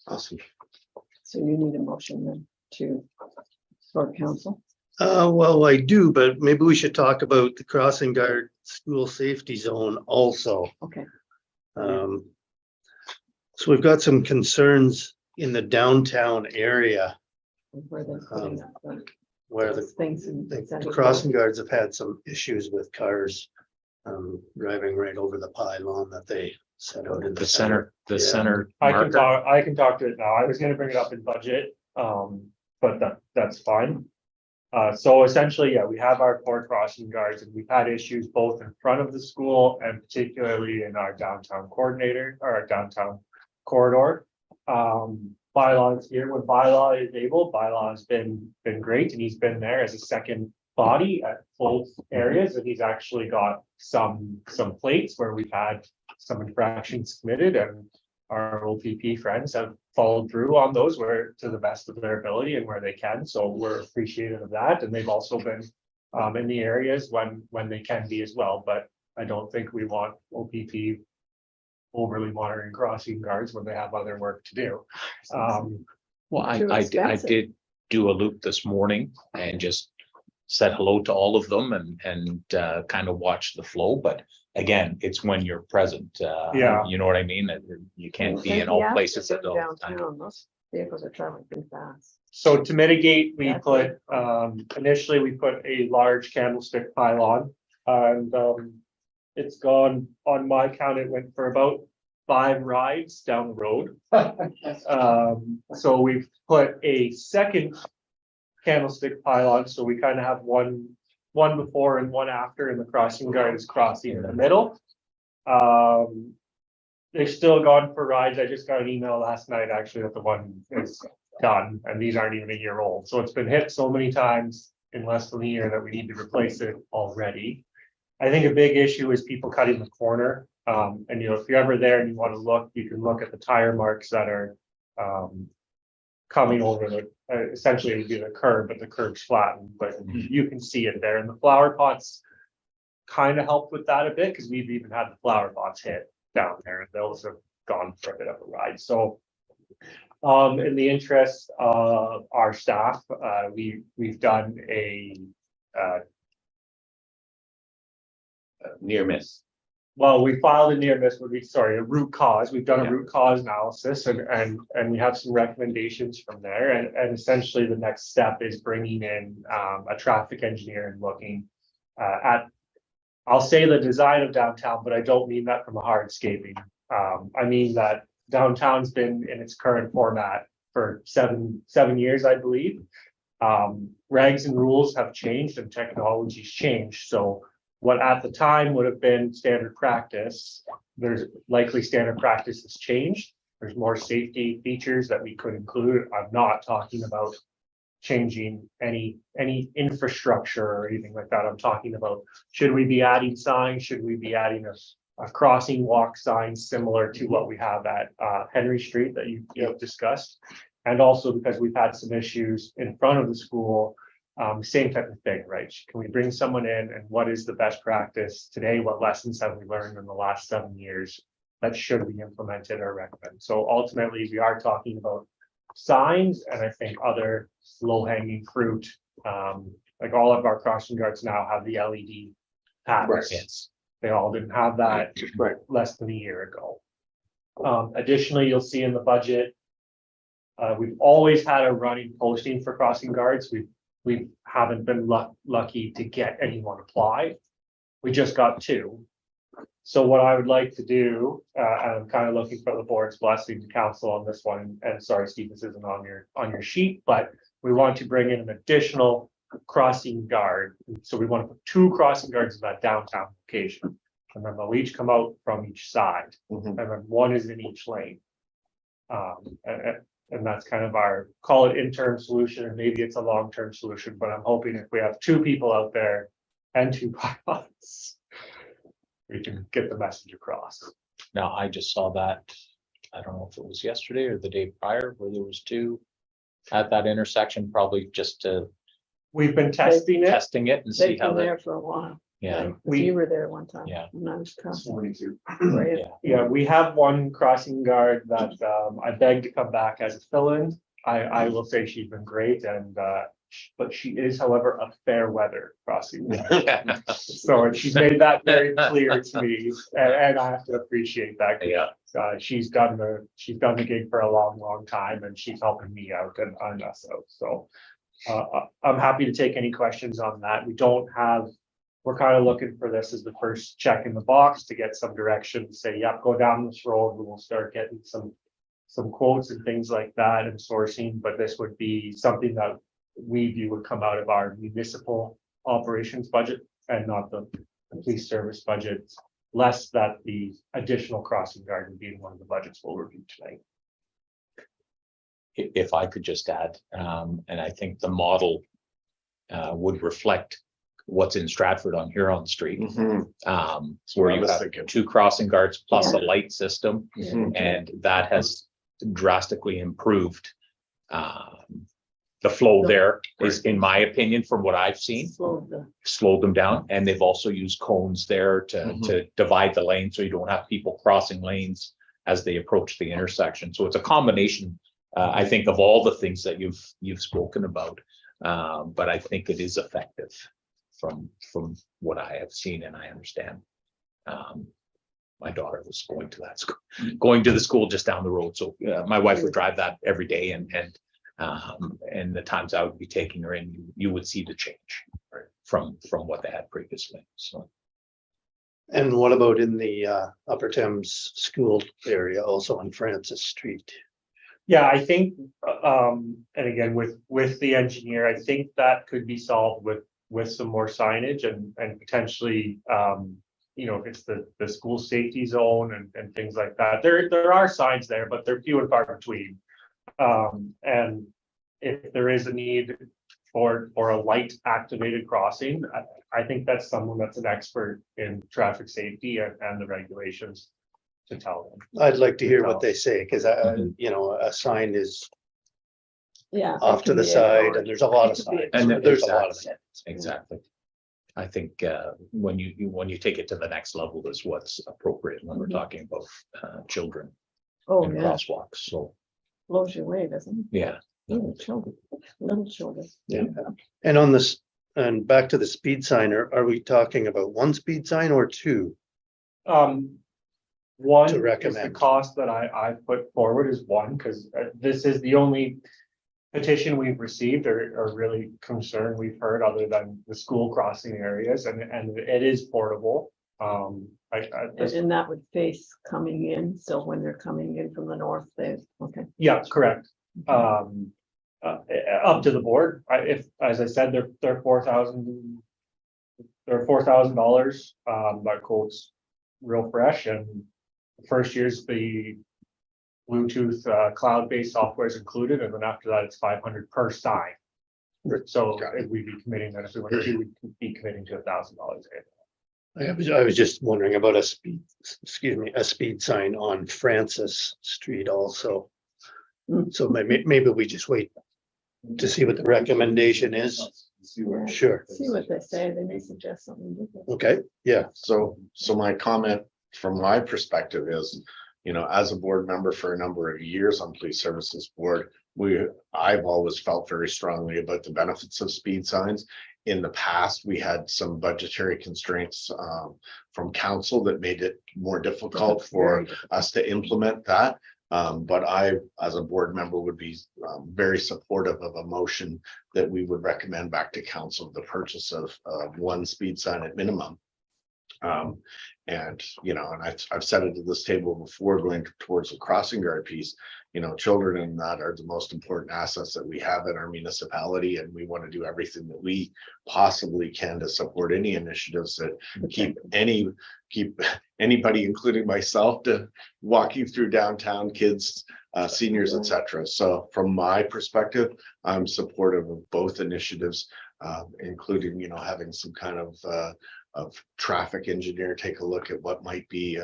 Speaker 1: Awesome.
Speaker 3: So you need a motion then for council.
Speaker 1: Well, I do, but maybe we should talk about the crossing guard school safety zone also.
Speaker 3: Okay.
Speaker 1: So we've got some concerns in the downtown area
Speaker 3: Where they're putting up
Speaker 1: where
Speaker 3: those things and.
Speaker 1: the crossing guards have had some issues with cars driving right over the pylon that they set out in
Speaker 7: the center, the
Speaker 1: Yeah.
Speaker 7: center.
Speaker 2: I can
Speaker 7: marker.
Speaker 2: talk, I can talk to it now. I was gonna bring it up in budget, but that's fine. So essentially, yeah, we have our core crossing guards, and we've had issues both in front of the school and particularly in our downtown coordinator or our downtown corridor. Bylaw is here. When Bylaw is able, Bylaw has been great, and he's been there as a second spotty at both areas, and he's actually got some plates where we've had some infractions committed, and our OPP friends have followed through on those where to the best of their ability and where they can. So we're appreciative of that, and they've also been in the areas when they can be as well. But I don't think we want OPP overly monitoring crossing guards when they have other work to do.
Speaker 7: Well,
Speaker 3: Too
Speaker 7: I
Speaker 3: expensive.
Speaker 7: did do a loop this morning and just said hello to all of them and kind of watch the flow, but again, it's when you're present.
Speaker 2: Yeah.
Speaker 7: You know what I mean? That You can't be in
Speaker 3: And
Speaker 7: all
Speaker 3: the
Speaker 7: places
Speaker 3: accident
Speaker 7: at all the time.
Speaker 3: Downtown, those vehicles are traveling pretty fast.
Speaker 2: So to mitigate, we
Speaker 3: That's
Speaker 2: put, initially we put a large candlestick pylon, and it's gone, on my count, it went for about 5 rides down the road. So we've put a second candlestick pylon, so we kind of have one before and one after, and the crossing guard is crossing in the middle. They've still gone for rides. I just got an email last night, actually, that the one is done, and these aren't even a year old. So it's been hit so many times in less than a year that we need to replace it already. I think a big issue is people cutting the corner. And if you're ever there and you want to look, you can look at the tire marks that are coming over the, essentially it would be the curb, but the curb's flattened, but you can see it there. And the flower pots kind of helped with that a bit, because we've even had the flower pots hit down there, and those have gone for a bit of a ride. So in the interest of our staff, we've done a
Speaker 8: Near miss.
Speaker 2: well, we filed a near miss, a root cause. We've done a root cause analysis, and we have some recommendations from there. And essentially the next step is bringing in a traffic engineer and looking at, I'll say, the design of downtown, but I don't mean that from a hardscaping. I mean that downtown's been in its current format for seven years, I believe. Regs and rules have changed and technology's changed. So what at the time would have been standard practice, there's likely standard practice has changed. There's more safety features that we could include. I'm not talking about changing any infrastructure or anything like that. I'm talking about, should we be adding signs? Should we be adding a crossing walk sign similar to what we have at Henry Street that you have discussed? And also because we've had some issues in front of the school. Same type of thing, right? Can we bring someone in, and what is the best practice today? What lessons have we learned in the last 7 years that should be implemented or recommended? So ultimately, we are talking about signs, and I think other low-hanging fruit. Like all of our crossing guards now have the LED patterns.
Speaker 7: Yes.
Speaker 2: They all didn't have that less than a year ago. Additionally, you'll see in the budget, we've always had a running posting for crossing guards. We haven't been lucky to get anyone apply. We just got 2. So what I would like to do, and I'm kind of looking for the board's blessing to council on this one, and sorry, Steve, this isn't on your sheet, but we want to bring in an additional crossing guard. So we want to put 2 crossing guards in that downtown location, and then they'll each come out from each side, and then 1 is in each lane. And that's kind of our, call it interim solution, and maybe it's a long-term solution, but I'm hoping if we have 2 people out there and 2 pilots, we can get the message across.
Speaker 7: Now, I just saw that, I don't know if it was yesterday or the day prior, where there was 2 at that intersection, probably just to
Speaker 2: We've been testing it.
Speaker 7: testing it and see
Speaker 3: They've
Speaker 7: how
Speaker 3: been
Speaker 7: that,
Speaker 3: there for a while.
Speaker 7: yeah,
Speaker 3: Like,
Speaker 2: We-
Speaker 3: you were there one time.
Speaker 7: Yeah.
Speaker 3: When I was crossing.
Speaker 5: 42.
Speaker 3: Right.
Speaker 7: yeah.
Speaker 2: Yeah, we have one crossing guard that I begged to come back as a fill-in. I will say she's been great, and but she is, however, a fair weather crossing guard. So she's made that very clear to me, and I have to appreciate that.
Speaker 7: Yeah.
Speaker 2: She's done the gig for a long time, and she's helping me out and us out. So I'm happy to take any questions on that. We're kind of looking for this as the first check in the box to get some direction, say, yep, go down this road, and we'll start getting some quotes and things like that and sourcing, but this would be something that we view would come out of our municipal operations budget and not the police service budget, less that the additional crossing guard would be in one of the budgets we'll review tonight.
Speaker 7: If I could just add, and I think the model would reflect what's in Stratford on Huron Street.
Speaker 4: Mhm.
Speaker 7: Where
Speaker 4: I
Speaker 7: you
Speaker 4: was
Speaker 7: have
Speaker 4: thinking.
Speaker 7: 2 crossing guards plus a light system,
Speaker 4: Mhm.
Speaker 7: and that has drastically improved. The flow there is, in my opinion, from what I've seen,
Speaker 3: Slow the-
Speaker 7: slowed them down, and they've also used cones there to divide the lane, so you don't have people crossing lanes as they approach the intersection. So it's a combination, I think, of all the things that you've spoken about. But I think it is effective from what I have seen and I understand. My daughter was going to that school, going to the school just down the road, so my wife would drive that every day, and the times I would be taking her in, you would see the change from what they had previously, so.
Speaker 1: And what about in the Upper Thames School area, also on Francis Street?
Speaker 2: Yeah, I think, and again, with the engineer, I think that could be solved with some more signage and potentially, if it's the school safety zone and things like that. There are signs there, but they're few and far between. And if there is a need for a light activated crossing, I think that's someone that's an expert in traffic safety and the regulations to tell them.
Speaker 1: I'd like to hear what they say, because a sign is
Speaker 3: Yeah.
Speaker 1: off to the side and there's a lot of signs.
Speaker 7: And
Speaker 1: There's a lot of signs.
Speaker 7: Exactly. I think when you take it to the next level is what's appropriate when we're talking about children
Speaker 3: Oh,
Speaker 7: and
Speaker 3: yeah,
Speaker 7: crosswalks, so,
Speaker 3: blows you away, doesn't it?
Speaker 7: yeah.
Speaker 3: Little children, little children.
Speaker 1: Yeah. And on this, and back to the speed sign, are we talking about 1 speed sign or 2?
Speaker 2: One
Speaker 1: To
Speaker 2: is the
Speaker 1: recommend.
Speaker 2: cost that I put forward is one, because this is the only petition we've received or really concern we've heard other than the school crossing areas, and it is portable.
Speaker 3: And that would face coming in, so when they're coming in from the north, okay.
Speaker 2: Yeah, correct. Up to the board, as I said, they're $4,000. They're $4,000, that quote's real fresh, and the first year's the Bluetooth cloud-based software is included, and then after that, it's $500 per sign. So
Speaker 1: Got it.
Speaker 2: we'd be committing that if we went to, we'd be committing to $1,000.
Speaker 1: I was just wondering about a speed sign on Francis Street also.
Speaker 3: Mm.
Speaker 1: So maybe we just wait to see what the recommendation is. Sure.
Speaker 3: See what they say, they may suggest something different.
Speaker 1: Okay, yeah.
Speaker 4: So my comment from my perspective is, as a board member for a number of years on Police Services Board, I've always felt very strongly about the benefits of speed signs. In the past, we had some budgetary constraints from council that made it more difficult for us to implement that. But I, as a board member, would be very supportive of a motion that we would recommend back to council the purchase of 1 speed sign at minimum. And I've said it at this table before, going towards the crossing guard piece, children in that are the most important assets that we have in our municipality, and we want to do everything that we possibly can to support any initiatives that keep anybody, including myself, to walking through downtown, kids, seniors, etc. So from my perspective, I'm supportive of both initiatives, including, having some kind of traffic engineer take a look at what might be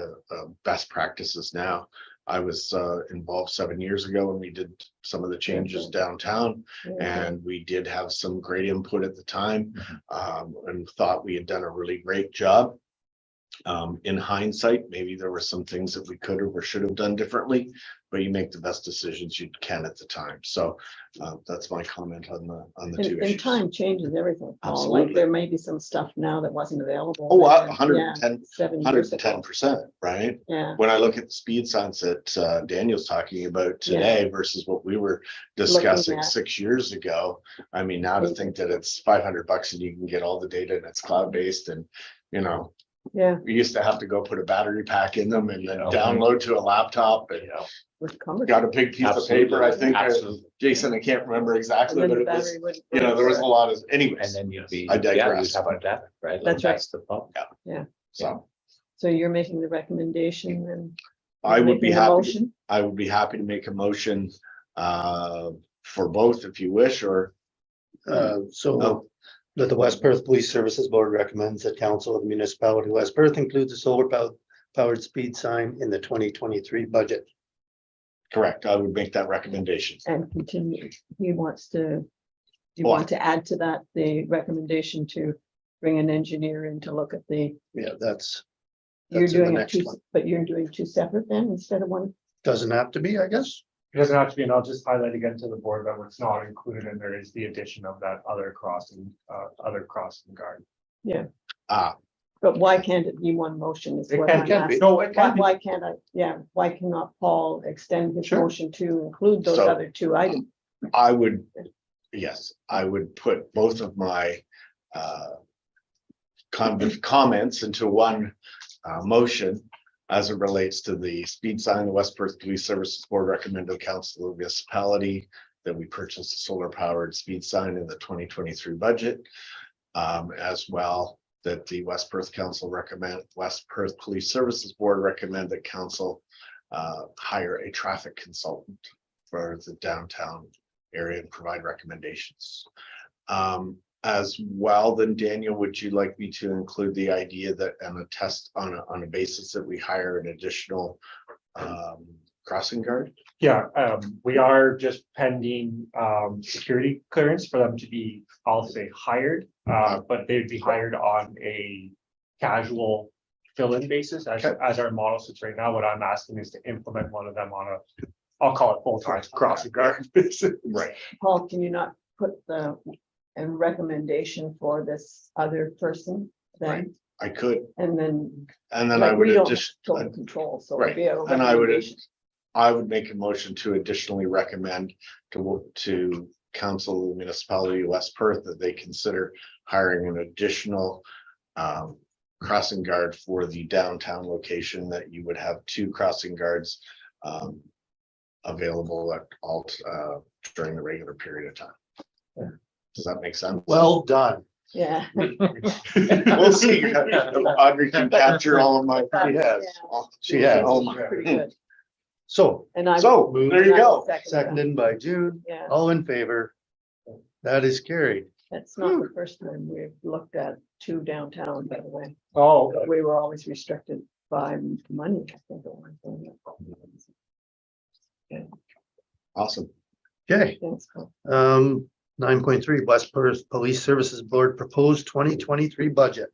Speaker 4: best practices now. I was involved 7 years ago when we did some of the changes downtown, and we did have some great input at the time, and thought we had done a really great job. In hindsight, maybe there were some things that we could have or should have done differently, but you make the best decisions you can at the time. So that's my comment on the 2
Speaker 3: And
Speaker 4: issues.
Speaker 3: time changes everything, Paul.
Speaker 4: Absolutely.
Speaker 3: Like there may be some stuff now that wasn't available.
Speaker 4: Oh,
Speaker 3: then,
Speaker 4: 110,
Speaker 3: 7 years ago.
Speaker 4: 110%, right?
Speaker 3: Yeah,
Speaker 4: When I look at the speed signs that Daniel's talking about today versus what we were discussing
Speaker 3: at.
Speaker 4: 6 years ago. I mean, now to think that it's $500 and you can get all the data and it's cloud-based, and
Speaker 3: yeah,
Speaker 4: we used to have to go put a battery pack in them and then download to a laptop, and
Speaker 3: with Cumberland.
Speaker 4: got a big piece of paper. I think,
Speaker 7: Absolutely.
Speaker 4: Jason, I can't remember
Speaker 3: And
Speaker 4: exactly,
Speaker 3: then
Speaker 4: but
Speaker 3: the
Speaker 4: it was,
Speaker 3: battery wouldn't
Speaker 4: there was a
Speaker 3: work.
Speaker 4: lot of,
Speaker 7: And
Speaker 4: anyways.
Speaker 7: then you'd be,
Speaker 4: I digress.
Speaker 7: you'd have a debit, right? Like,
Speaker 3: That's right.
Speaker 7: the problem.
Speaker 4: So
Speaker 3: So you're making the recommendation and.
Speaker 4: I would be
Speaker 3: making the
Speaker 4: happy.
Speaker 3: motion?
Speaker 4: I would be happy to make a motion for both if you wish, or
Speaker 1: So that the West Perth Police Services Board recommends that council of the municipality of West Perth includes a solar powered speed sign in the 2023 budget.
Speaker 4: Correct, I would make that recommendation.
Speaker 3: And continue, he wants to, do you
Speaker 4: Well-
Speaker 3: want to add to that, the recommendation to bring an engineer in to look at the,
Speaker 1: Yeah, that's
Speaker 3: you're
Speaker 1: in the
Speaker 3: doing it
Speaker 1: next
Speaker 3: two,
Speaker 1: one.
Speaker 3: but you're doing two separate then instead of one?
Speaker 1: Doesn't have to be, I guess.
Speaker 2: It doesn't have to be, and I'll just highlight again to the board that what's not included in there is the addition of that other crossing guard.
Speaker 4: Ah,
Speaker 3: But why can't it be one motion is
Speaker 2: It
Speaker 3: what
Speaker 2: can
Speaker 3: I'm
Speaker 2: be.
Speaker 3: asking.
Speaker 2: No, it can be.
Speaker 3: Why can't I, yeah, why cannot Paul extend his
Speaker 1: Sure.
Speaker 3: motion to include those
Speaker 4: So-
Speaker 3: other two items?
Speaker 4: I would, yes, I would put both of my comments into one motion as it relates to the speed sign. The West Perth Police Services Board recommend to council of municipality that we purchase a solar powered speed sign in the 2023 budget. As well, that the West Perth West Perth Police Services Board recommend that council hire a traffic consultant for the downtown area and provide recommendations. As well, then Daniel, would you like me to include the idea that on a test on a basis that we hire an additional crossing guard?
Speaker 2: Yeah, we are just pending security clearance for them to be, I'll say, hired, but they'd be hired on a casual fill-in basis as our model sits right now. What I'm asking is to implement one of them on a, I'll call it full-time crossing guard.
Speaker 4: Right.
Speaker 3: Paul, can you not put the recommendation for this other person then?
Speaker 4: I could,
Speaker 3: And then,
Speaker 4: and then I
Speaker 3: like,
Speaker 4: would
Speaker 3: we don't have
Speaker 4: just,
Speaker 3: total control, so
Speaker 4: right,
Speaker 3: it'd be a
Speaker 4: and I would-
Speaker 3: recommendation.
Speaker 4: I would make a motion to additionally recommend to council of the municipality of West Perth that they consider hiring an additional crossing guard for the downtown location, that you would have two crossing guards available at all during the regular period of time. Does that make sense?
Speaker 1: Well done.
Speaker 3: Yeah.
Speaker 4: We'll see. Audrey can capture all of my.
Speaker 1: She has. She
Speaker 3: Yeah,
Speaker 1: has.
Speaker 3: pretty good.
Speaker 1: So
Speaker 3: And I.
Speaker 4: So, there you go.
Speaker 3: Second that.
Speaker 1: seconded by Jude,
Speaker 3: Yeah,
Speaker 1: all in favor. That is carried.
Speaker 3: that's not the first time we've looked at two downtown, by the way.
Speaker 2: Oh,
Speaker 3: We were always restricted by money, I think. at one point.
Speaker 4: Awesome.
Speaker 1: Okay,
Speaker 3: Thanks, Paul.
Speaker 1: 9.3 West Perth Police Services Board proposed 2023 budget.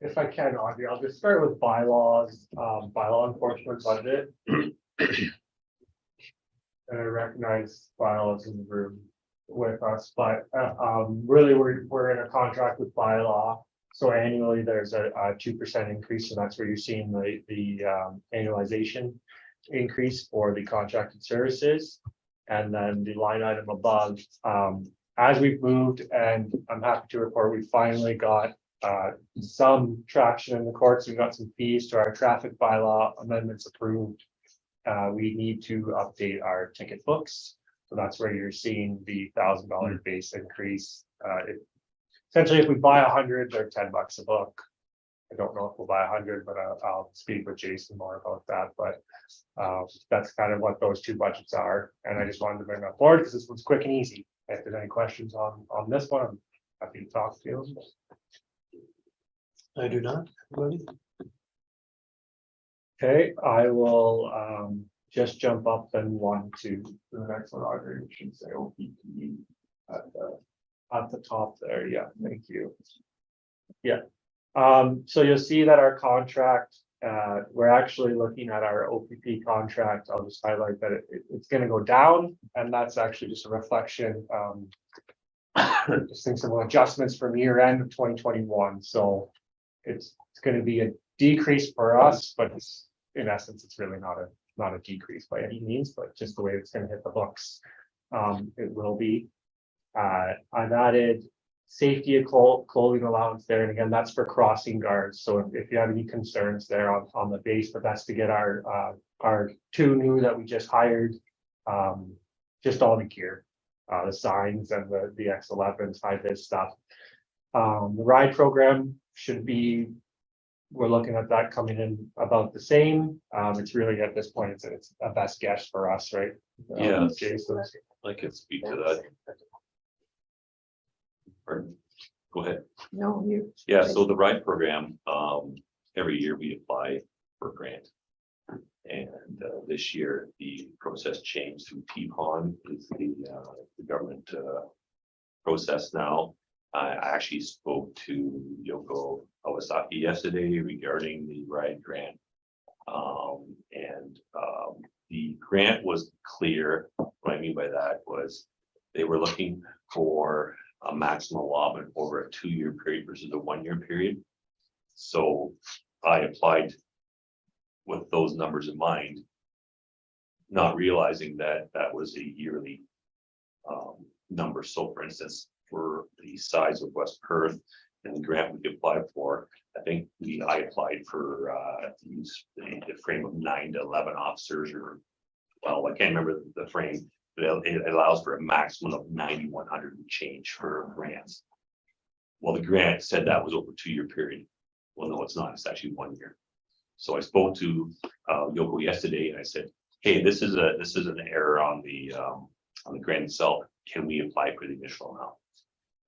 Speaker 2: if I can, Audrey, I'll just start with bylaws, bylaw enforcement budget. And I recognize bylaws in the room with us, but really, we're in a contract with bylaw. So annually, there's a 2% increase, so that's where you're seeing the annualization increase for the contracted services. And then the line item above, as we've moved, and I'm happy to report, we finally got some traction in the courts. We got some fees to our traffic bylaw amendments approved. We need to update our ticket books. So that's where you're seeing the $1,000 base increase. Essentially, if we buy 100, they're $10 a book. I don't know if we'll buy 100, but I'll speak with Jason more about that. But that's kind of what those two budgets are. And I just wanted to bring that forward because this one's quick and easy. If there's any questions on this one, I'm happy to talk to you.
Speaker 1: I do not. Everybody?
Speaker 2: Okay, I will just jump up then one to the next one, Audrey, we should say OPP at the top there. Yeah, thank you. Yeah, so you'll see that our contract, we're actually looking at our OPP contract. I'll just highlight that it's going to go down, and that's actually just a reflection. Just think some adjustments from year end of 2021. So it's going to be a decrease for us, but it's, in essence, it's really not a decrease by any means, but just the way it's going to hit the books, it will be. I've added safety of clothing allowance there, and again, that's for crossing guards. So if you have any concerns there on the base, but that's to get our two new that we just hired, just all the gear, the signs and the X11s, high vis stuff. The ride program should be, we're looking at that coming in about the same. It's really at this point, it's a best guess for us, right?
Speaker 6: Yeah.
Speaker 2: Jason.
Speaker 6: I can speak to that. Pardon? Go ahead.
Speaker 3: No, you.
Speaker 6: Yeah, so the RIDE program, every year we apply for a grant. And this year, the process changed through T-Pond, is the government process now. I actually spoke to Yoko Awasaki yesterday regarding the RIDE grant. The grant was clear. What I mean by that was they were looking for a maximum allotment over a 2-year period versus a 1-year period. So I applied with those numbers in mind, not realizing that that was a yearly number. So for instance, for the size of West Perth and the grant we could apply for, I think I applied for the frame of 9 to 11 officers, or well, I can't remember the frame, but it allows for a maximum of 9,100 and change for grants. Well, the grant said that was over a 2-year period. Well, no, it's not. It's actually 1 year. So I spoke to Yoko yesterday and I said, hey, this is an error on the grant itself. Can we apply for the initial amount?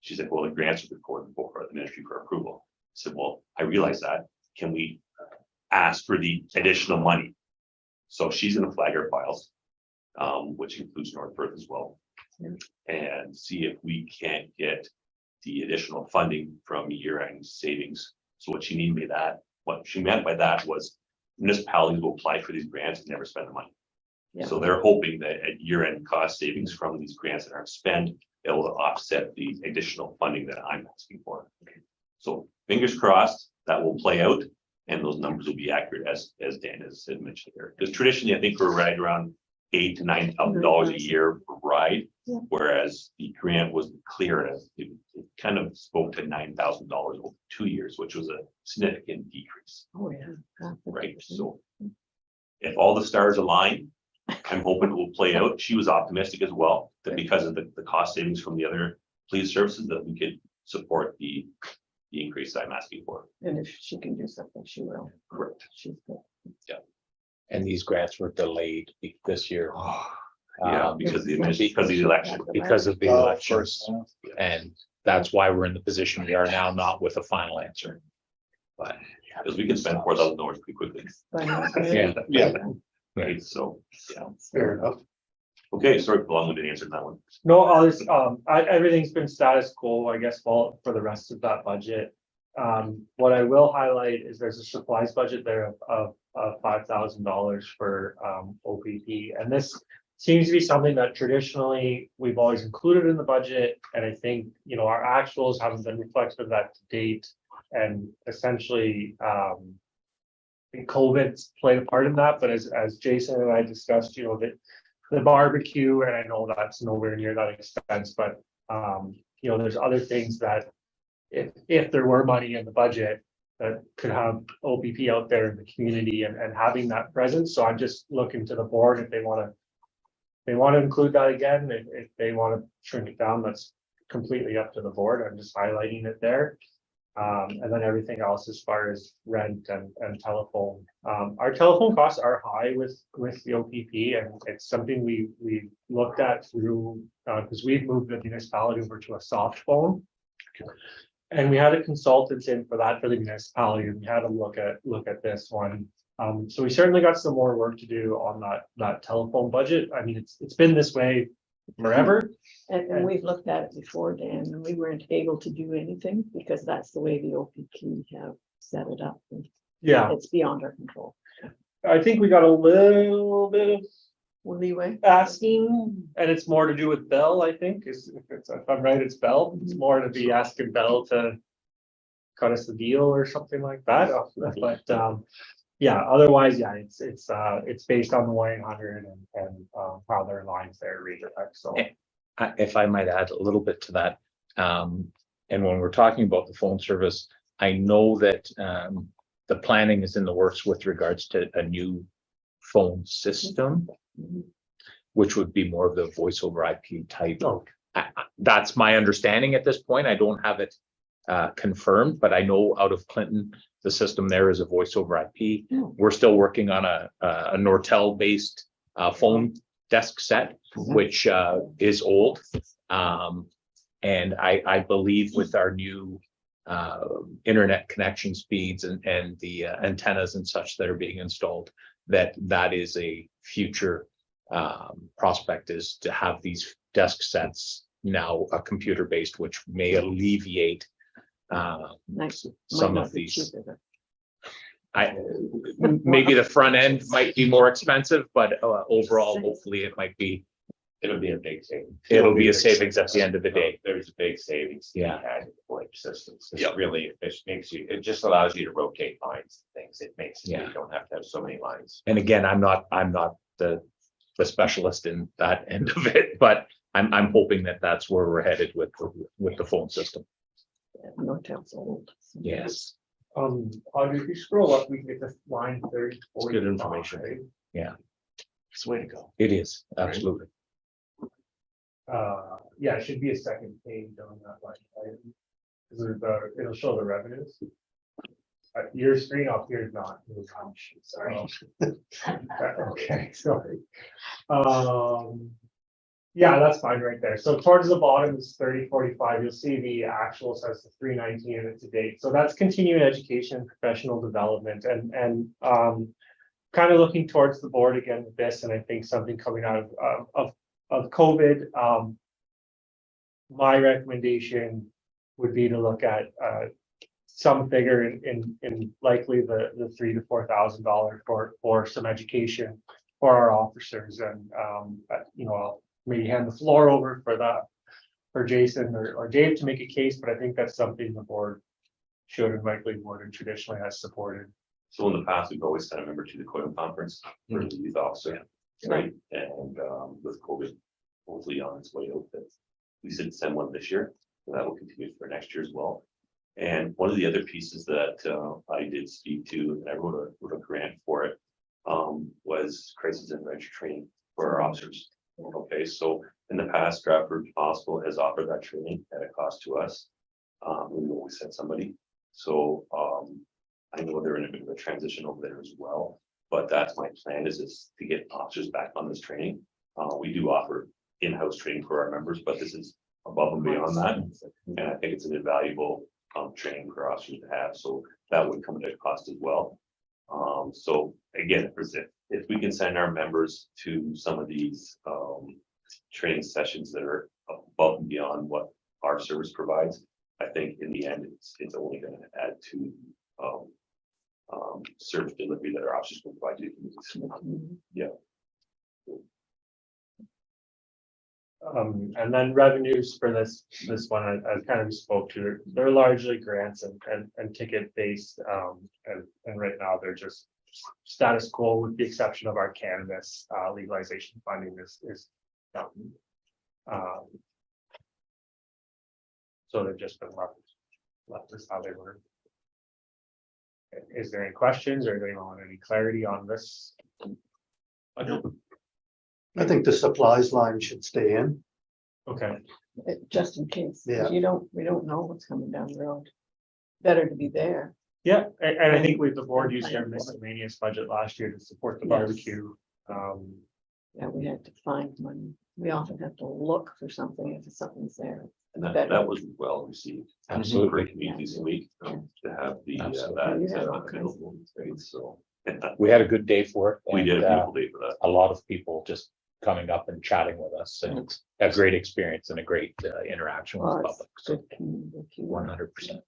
Speaker 6: She said, well, the grants are before the ministry for approval. I said, well, I realize that. Can we ask for the additional money? So she's going to flag our files, which includes North Perth as well, and see if we can't get the additional funding from year-end savings. So what she meant by that was municipalities will apply for these grants and never spend the money.
Speaker 3: Yeah.
Speaker 6: So they're hoping that at year-end cost savings from these grants that aren't spent, it will offset the additional funding that I'm asking for. So fingers crossed that will play out and those numbers will be accurate as Dan has mentioned there. Because traditionally, I think we're right around $8,000 to $9,000 a year per ride,
Speaker 3: Yeah.
Speaker 6: whereas the grant was clear as it kind of spoke to $9,000 over 2 years, which was a significant decrease,
Speaker 3: Oh, yeah.
Speaker 6: right? So if all the stars align, I'm hoping it will play out. She was optimistic as well, that because of the cost savings from the other police services, that we could support the increase that I'm asking for.
Speaker 3: And if she can do something, she will.
Speaker 6: Correct.
Speaker 3: She's good.
Speaker 7: And these grants were delayed this year.
Speaker 6: Yeah,
Speaker 7: um,
Speaker 6: because of the election.
Speaker 7: Because of the
Speaker 5: Oh, of
Speaker 7: elections.
Speaker 5: course,
Speaker 7: And that's why we're in the position we are now, not with a final answer. But
Speaker 6: Because we can spend $4,000 pretty quickly.
Speaker 3: But not
Speaker 7: yeah,
Speaker 3: really.
Speaker 6: Yeah.
Speaker 7: Right.
Speaker 6: Right, so, yeah.
Speaker 1: Fair enough.
Speaker 6: Okay, sorry for the long-winded answer to that one.
Speaker 2: No, others, everything's been status quo, I guess, for the rest of that budget. What I will highlight is there's a supplies budget there of $5,000 for OPP. And this seems to be something that traditionally we've always included in the budget. And I think, our actuals haven't been reflective of that to date. And essentially, I think COVID's played a part in that, but as Jason and I discussed, the barbecue, and I know that's nowhere near that expense, but there's other things that if there were money in the budget that could have OPP out there in the community and having that presence. So I'm just looking to the board if they want to include that again, if they want to shrink it down, that's completely up to the board. I'm just highlighting it there. And then everything else as far as rent and telephone. Our telephone costs are high with the OPP, and it's something we looked at through because we've moved the municipality over to a soft phone. And we had a consultant in for the municipality, and we had to look at this one. So we certainly got some more work to do on that telephone budget. I mean, it's been this way forever.
Speaker 3: And we've looked at it before, Dan, and we weren't able to do anything because that's the way the OPP have set it up. And
Speaker 2: Yeah,
Speaker 3: it's beyond our control.
Speaker 2: I think we got a little bit of
Speaker 3: Leeway.
Speaker 2: asking, and it's more to do with Bell, I think, if I'm right, it's Bell. It's more to be asking Bell to cut us the deal or something like that. But yeah, otherwise, yeah, it's based on the 1-800 and how their lines there redirect. So
Speaker 7: if I might add a little bit to that, and when we're talking about the phone service, I know that the planning is in the works with regards to a new phone system, which would be more of the voice over IP type. That's my understanding at this point. I don't have it confirmed, but I know out of Clinton, the system there is a voice over IP. We're still working on a Nortel based phone desk set, which is old. And I believe with our new internet connection speeds and the antennas and such that are being installed, that is a future prospect, is to have these desk sets now computer based, which may alleviate
Speaker 3: Nice.
Speaker 7: some
Speaker 3: Might
Speaker 7: of
Speaker 3: not be
Speaker 7: these.
Speaker 3: cheaper, but-
Speaker 7: Maybe the front end might be more expensive, but overall, hopefully it might be,
Speaker 8: It'll be a big savings.
Speaker 7: it'll be a savings at the end of the day.
Speaker 8: There's a big savings. to be
Speaker 7: Yeah.
Speaker 8: had in the VoIP systems. It's
Speaker 6: Yeah.
Speaker 8: really, it makes you, it just allows you to rotate lines, and things. It makes, you
Speaker 7: Yeah.
Speaker 8: don't have to have so many lines.
Speaker 7: And again, I'm not the specialist in that end of it, but I'm hoping that that's where we're headed with the phone system.
Speaker 3: Yeah, Nortel's old.
Speaker 7: Yes.
Speaker 2: Audrey, if you scroll up, we can get to line 30.
Speaker 6: It's good information.
Speaker 4: It's the way to go.
Speaker 7: It is, absolutely.
Speaker 2: Yeah, it should be a second page on that line item. Because it'll show the revenues. Your screen up here is not. Sorry. Okay, sorry. Yeah, that's fine right there. So towards the bottom is 3045. You'll see the actual says the 319 and to date. So that's continuing education, professional development, and kind of looking towards the board again with this, and I think something coming out of COVID. My recommendation would be to look at some figure in likely the $3,000 to $4,000 for some education for our officers, and I'll maybe hand the floor over for Jason or Dave to make a case, but I think that's something the board should and likely would and traditionally has supported.
Speaker 6: So in the past, we've always sent a member to the Coil Conference for the youth officer, right? And with COVID hopefully on its way out, that we should send one this year, so that will continue for next year as well. And one of the other pieces that I did speak to, and I wrote a grant for it, was crisis intervention training for our officers. Okay, so in the past, Stratford Hospital has offered that training at a cost to us. We always send somebody. So I know they're in a bit of a transition over there as well, but that's my plan is to get officers back on this training. We do offer in-house training for our members, but this is above and beyond that. And I think it's an invaluable training for officers to have. So that would come at a cost as well. So again, if we can send our members to some of these training sessions that are above and beyond what our service provides, I think in the end, it's only going to add to service delivery that our officers will provide to the communities. Yeah.
Speaker 2: And then revenues for this one, I kind of spoke to, they're largely grants and ticket based. And right now they're just status quo with the exception of our cannabis legalization funding is done. So they've just been left as how they were. Is there any questions or do you want any clarity on this?
Speaker 1: I think the supplies line should stay in.
Speaker 2: Okay,
Speaker 3: Just in case, 'cause
Speaker 1: Yeah.
Speaker 3: we don't know what's coming down the road. Better to be there.
Speaker 2: yeah, and I think the board used their miscellaneous budget last year to support the
Speaker 3: Yes.
Speaker 2: barbecue.
Speaker 3: Yeah, we had to find money. We often have to look for something if something's there.
Speaker 6: And that was well received.
Speaker 7: Absolutely.
Speaker 6: For communities week to have the
Speaker 7: Absolutely.
Speaker 3: You had all
Speaker 6: that
Speaker 3: kinds of
Speaker 6: available,
Speaker 3: things.
Speaker 6: right? So
Speaker 7: We had a good day for it.
Speaker 6: we did
Speaker 7: and,
Speaker 6: a beautiful day for that.
Speaker 7: a lot of people just coming up and chatting with us, and it's a great experience and a great interaction with
Speaker 3: Well,
Speaker 7: the
Speaker 3: it's
Speaker 7: public. So
Speaker 3: good community.
Speaker 7: 100%.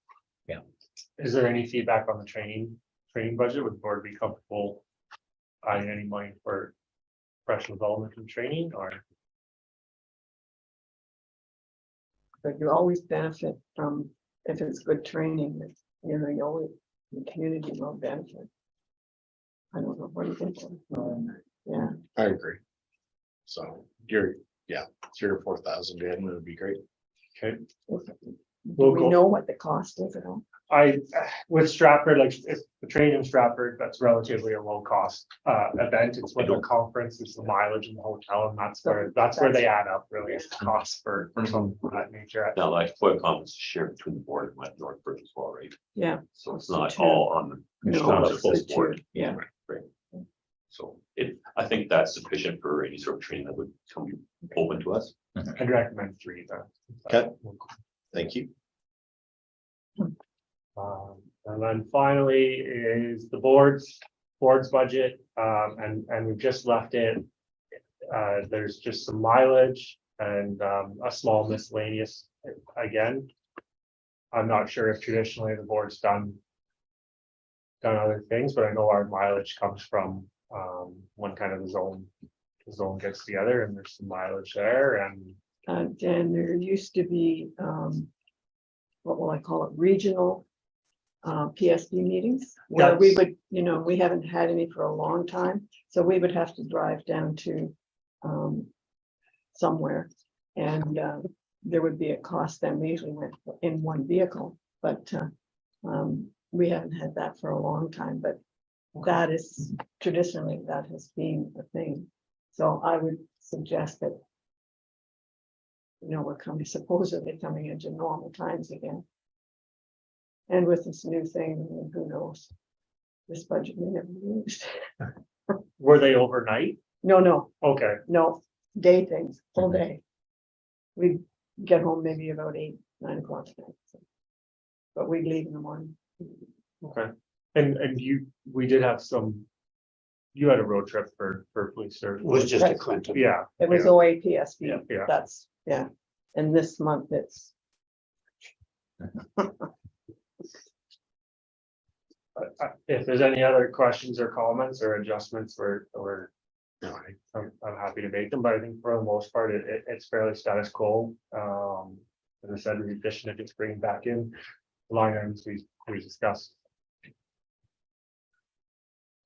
Speaker 2: Is there any feedback on the training budget? Would the board be comfortable finding any money for professional development and training or?
Speaker 3: But you always benefit from, if it's good training, it's, you always, the community will benefit. I don't know, what do you think? Yeah,
Speaker 4: I agree. So you're, 3,000 or 4,000 in would be great.
Speaker 2: Okay.
Speaker 3: do
Speaker 2: We'll
Speaker 3: we
Speaker 2: go-
Speaker 3: know what the cost is at all?
Speaker 2: With Stratford, like if the training in Stratford, that's relatively a low cost event. It's with a conference, it's the mileage in the hotel, and that's where they add up really is the cost for something of that nature.
Speaker 6: Now, like FOIA conference is shared between the board and my Northbridge as well, right?
Speaker 3: Yeah.
Speaker 6: So it's
Speaker 3: So
Speaker 6: not
Speaker 3: two.
Speaker 6: all on the.
Speaker 3: No,
Speaker 6: it's
Speaker 3: it's
Speaker 6: full
Speaker 3: the two,
Speaker 6: board.
Speaker 3: yeah.
Speaker 6: Right. So I think that's sufficient for any sort of training that would come open to us.
Speaker 2: I'd recommend 3 then.
Speaker 4: Okay. Thank you.
Speaker 2: And then finally is the board's budget, and we've just left it. There's just some mileage and a small miscellaneous again. I'm not sure if traditionally the board's done other things, but I know our mileage comes from when kind of the zone gets together, and there's some mileage there, and
Speaker 3: Dan, there used to be, what will I call it, regional PSB meetings, where we would, we haven't had any for a long time, so we would have to drive down to somewhere, and there would be a cost. Then we usually went in one vehicle, but we haven't had that for a long time, but that is traditionally, that has been a thing. So I would suggest that, we're supposedly coming into normal times again. And with this new thing, who knows? This budget may never be used.
Speaker 2: were they overnight?
Speaker 3: No,
Speaker 2: Okay,
Speaker 3: day things, full day. We get home maybe about 8, 9 o'clock at night. But we leave in the morning.
Speaker 2: okay. And we did have you had a road trip for police service.
Speaker 1: It was just a Clinton.
Speaker 2: Yeah.
Speaker 3: It was
Speaker 2: yeah,
Speaker 3: OAPSB.
Speaker 2: Yeah.
Speaker 3: That's, and this month it's,
Speaker 2: If there's any other questions or comments or adjustments or
Speaker 1: No.
Speaker 2: I'm happy to make them, but I think for the most part, it's fairly status quo. As I said, we're efficient at just bringing back in the line items we discussed.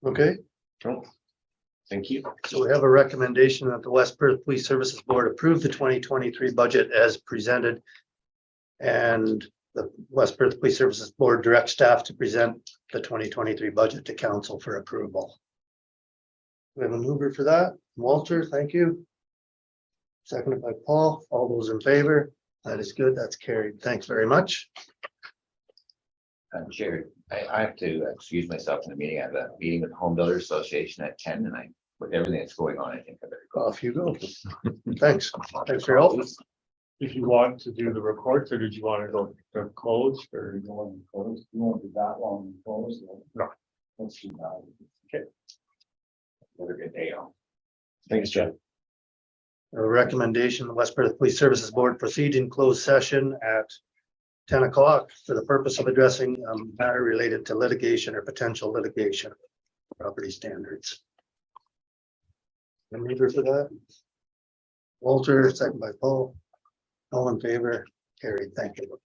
Speaker 1: Okay,
Speaker 4: Thank you.
Speaker 1: so we have a recommendation that the West Perth Police Services Board approve the 2023 budget as presented. And the West Perth Police Services Board directs staff to present the 2023 budget to council for approval. We have a mover for that. Walter, thank you. Seconded by Paul. All those in favor? That is good. That's carried. Thanks very much.
Speaker 8: Chair, I have to excuse myself in the meeting. I have a meeting with the Home Builders Association at 10 tonight. With everything that's going on, I think I better go.
Speaker 1: Off you go. Thanks. Thanks for your help.
Speaker 2: If you want to do the reports, or did you want to go to close or?
Speaker 5: You won't be that long closed.
Speaker 2: No.
Speaker 5: Let's see now.
Speaker 8: Have a good day, all.
Speaker 4: Thanks, Jeff.
Speaker 1: A recommendation, the West Perth Police Services Board proceed in closed session at 10 o'clock for the purpose of addressing a matter related to litigation or potential litigation, property standards. A mover for that? Walter, second by Paul. All in favor? Carried. Thank you.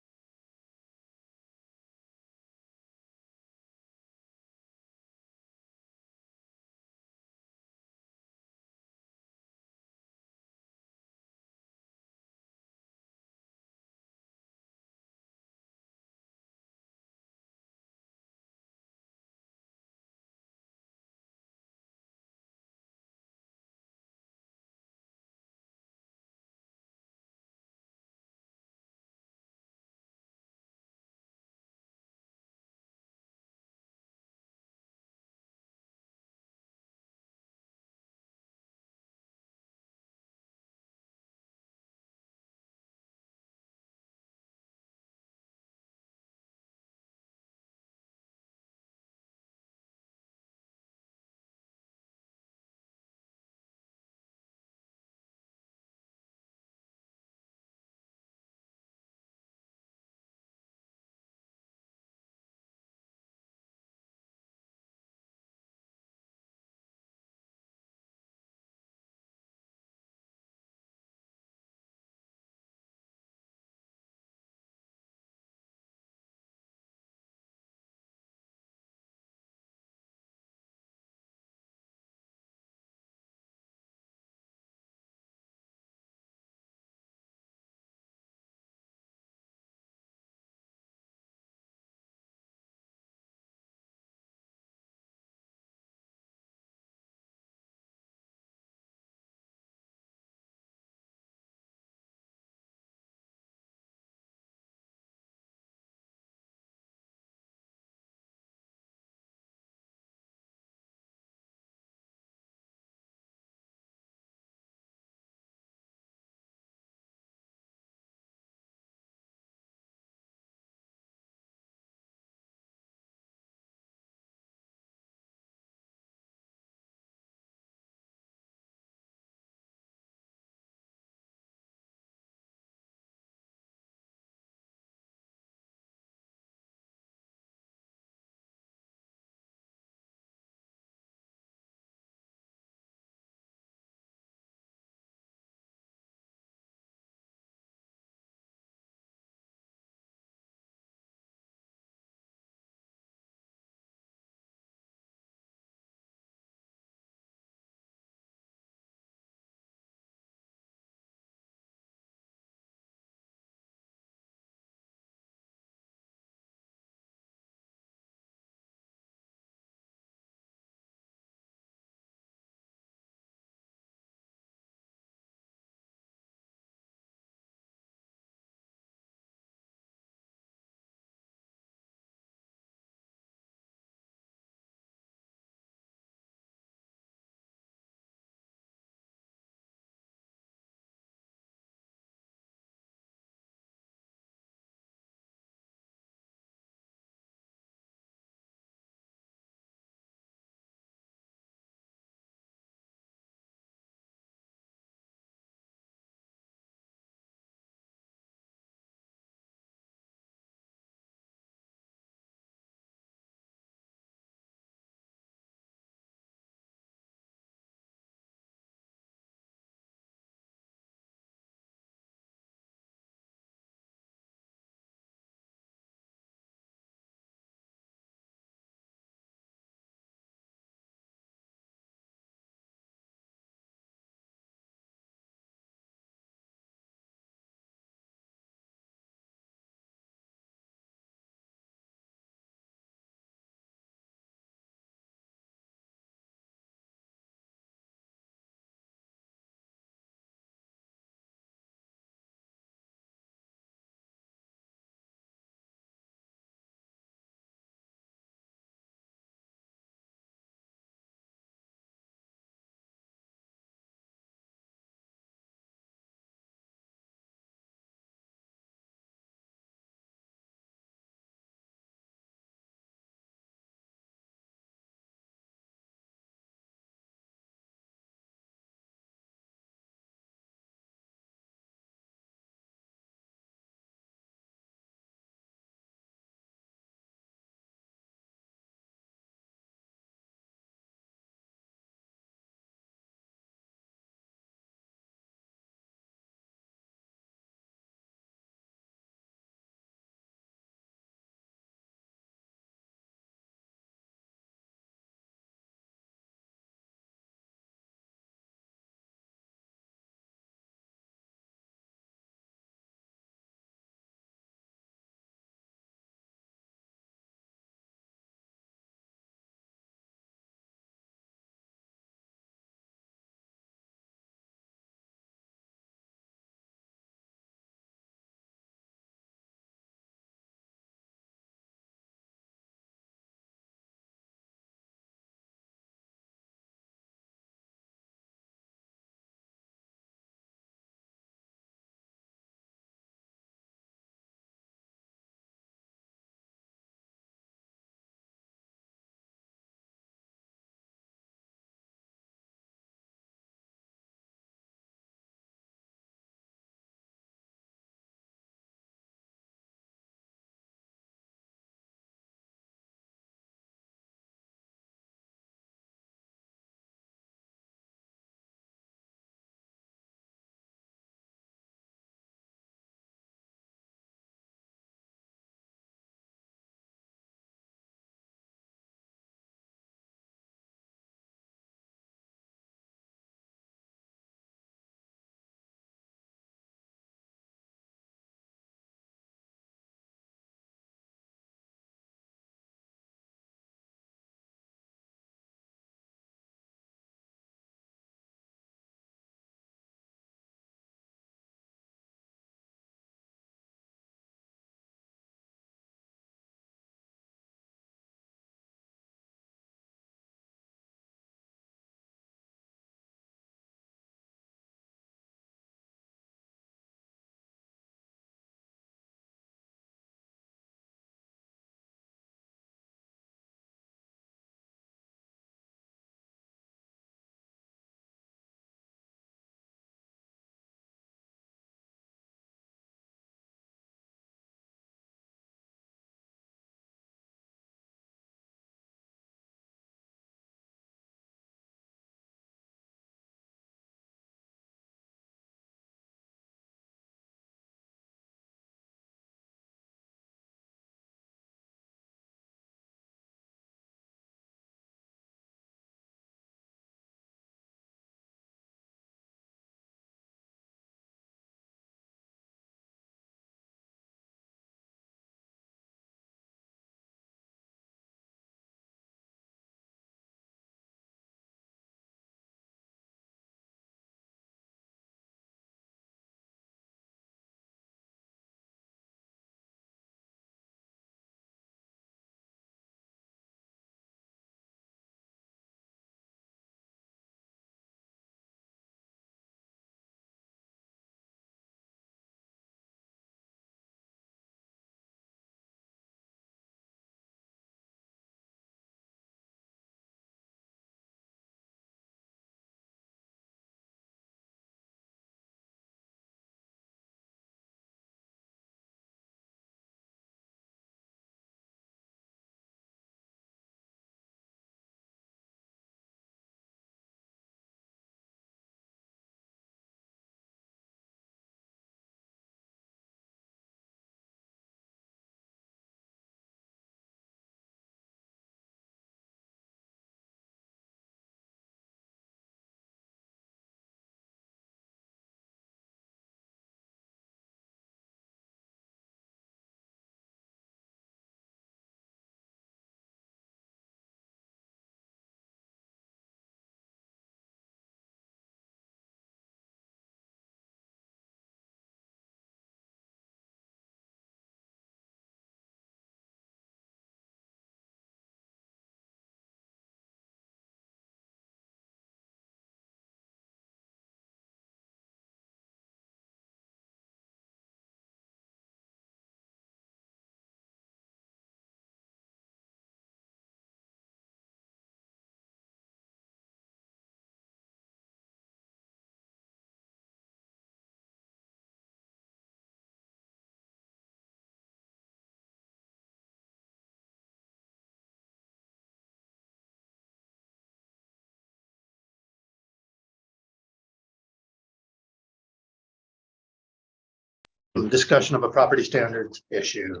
Speaker 1: discussion of a property standards issue.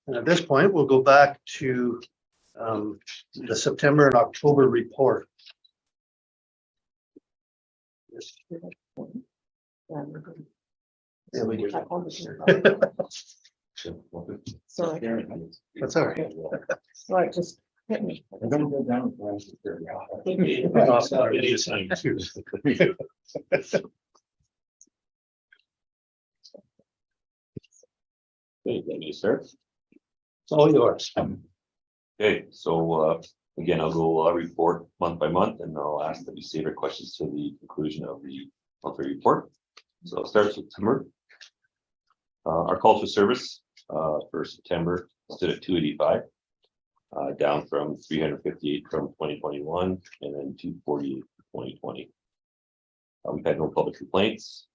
Speaker 1: And at this point, we'll go back to the September and October report. Yeah, we do.
Speaker 3: Sorry,
Speaker 1: That's all right.
Speaker 3: sorry, just hit me.
Speaker 5: I don't go down with plans to figure out.
Speaker 6: Okay, let me start.
Speaker 1: It's all yours.
Speaker 6: Okay, so again, I'll go report month by month and I'll ask that you save your questions to the conclusion of the monthly report. So I'll start with September. Our calls for service for September stood at 285, down from 358 from 2021 and then 248 for 2020. We've had no public complaints.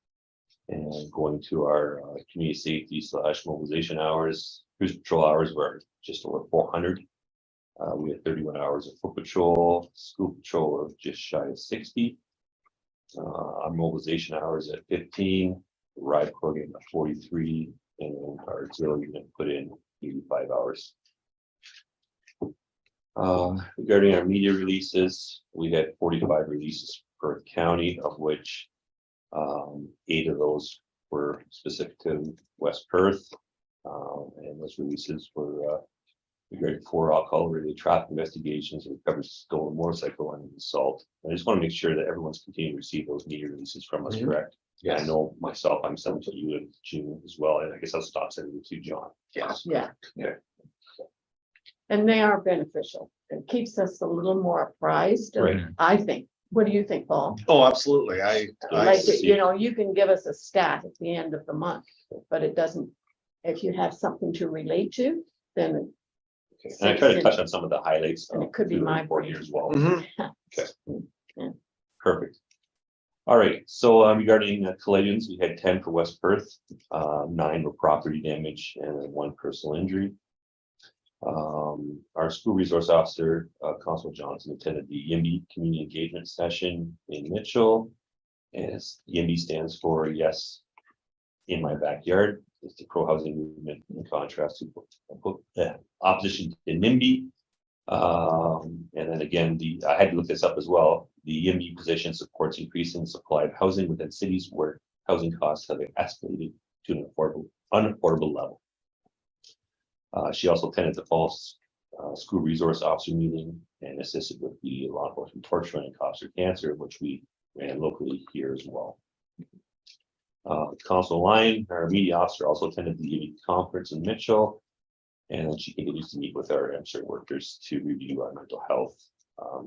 Speaker 6: And going to our community safety / mobilization hours, cruise patrol hours were just over 400. We had 31 hours of foot patrol, school patrol of just shy of 60. Our mobilization hours at 15, ride program at 43, and then our auxiliary unit put in 85 hours. Regarding our media releases, we had 45 releases per county, of which 8 of those were specific to West Perth, and those releases were regarding 4 alcohol-related traffic investigations and recovered stolen motorcycle and assault. I just want to make sure that everyone's continuing to receive those media releases from us, correct? Yeah, I know myself, I'm sending to you in June as well, and I guess I'll stop sending it to John.
Speaker 4: Yes.
Speaker 3: Yeah.
Speaker 6: Okay.
Speaker 3: And they are beneficial. It keeps us a little more apprised, of-
Speaker 6: Right.
Speaker 3: I think. What do you think, Paul?
Speaker 4: Oh, absolutely. I
Speaker 3: Like,
Speaker 6: see.
Speaker 3: you know, you can give us a stat at the end of the month, but it doesn't, if you have something to relate to, then.
Speaker 6: Okay. And I try to touch on some of the highlights.
Speaker 3: And it could be
Speaker 6: through the
Speaker 3: my
Speaker 6: report
Speaker 3: brain.
Speaker 6: here as well.
Speaker 4: Mhm.
Speaker 6: Perfect. All right, so regarding collisions, we had 10 for West Perth, 9 were property damage and then 1 personal injury. Our school resource officer, Constable Johnson, attended the YIMBY community engagement session in Mitchell. And YIMBY stands for Yes in My Backyard. It's the pro-housing movement in contrast to opposition to NIMBY. And then again, I had to look this up as well. The YIMBY position supports increasing the supply of housing within cities where housing costs have escalated to an unaffordable level. She also attended the fall school resource officer meeting and assisted with the law enforcement torch running cops or cancer, which we ran locally here as well. Council Line, our media officer, also attended the YIMBY conference in Mitchell. And then she continues to meet with our MCERT workers to review our mental health, our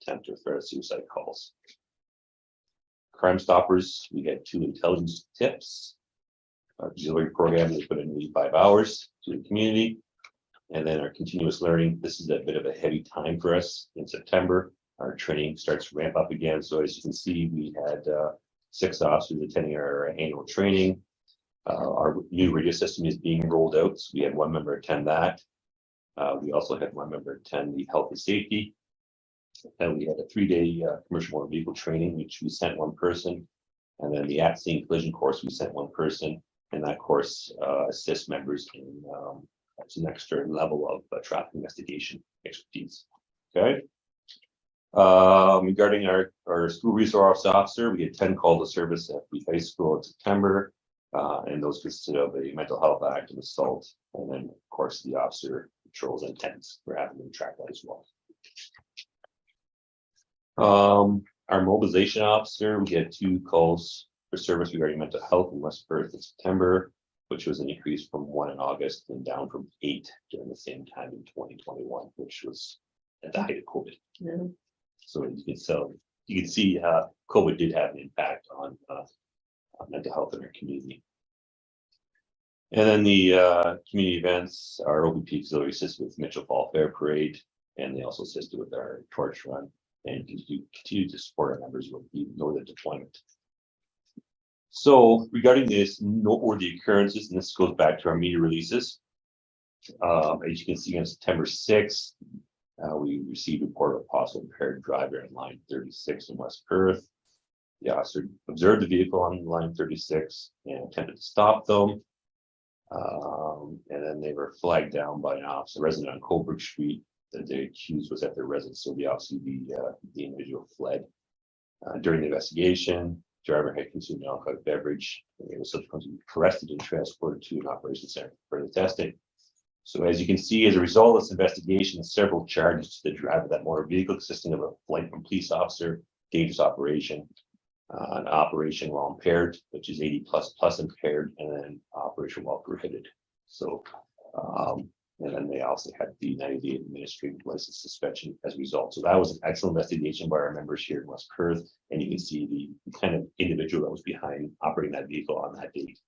Speaker 6: attempt or threat of suicide calls. Crime Stoppers, we had 2 intelligence tips. Our auxiliary program, we put in 85 hours to the community. And then our continuous learning, this is a bit of a heavy time for us in September. Our training starts to ramp up again. So as you can see, we had 6 officers attending our annual training. Our new radio system is being rolled out, so we had 1 member attend that. We also had 1 member attend the health and safety. And we had a 3-day commercial motor vehicle training, which we sent 1 person. And then the at-scene collision course, we sent 1 person. And that course assists members in it's an extra level of traffic investigation expertise. Okay. Regarding our school resource officer, we had 10 calls of service at the high school in September. And those consisted of a mental health act and assault, and then of course the officer patrols and intents. We're having them track that as well. Our mobilization officer, we had 2 calls for service regarding mental health in West Perth in September, which was an increase from 1 in August and down from 8 during the same time in 2021, which was at the height of COVID.
Speaker 3: Yeah.
Speaker 6: So you can see COVID did have an impact on mental health in our community. And then the community events, our OPP auxiliary assisted with Mitchell Fall Fair Parade, and they also assisted with our torch run and continue to support our members with the northern deployment. So regarding this noteworthy occurrences, and this goes back to our media releases, as you can see on September 6th, we received a report of a possible impaired driver in line 36 in West Perth. The officer observed the vehicle on line 36 and attempted to stop them. And then they were flagged down by an officer resident on Colbrook Street that the accused was at their residence, so the individual fled. During the investigation, driver had consumed an alcoholic beverage, and he was subsequently arrested and transported to an operations center for further testing. So as you can see, as a result of this investigation, several charges to the driver of that motor vehicle consisting of a flight from police officer, dangerous operation, an operation while impaired, which is 80 plus impaired, and then operation while prohibited. So, and then they also had the 90-day administrative license suspension as a result. So that was an excellent investigation by our members here in West Perth, and you can see the kind of individual that was behind operating that vehicle on that date.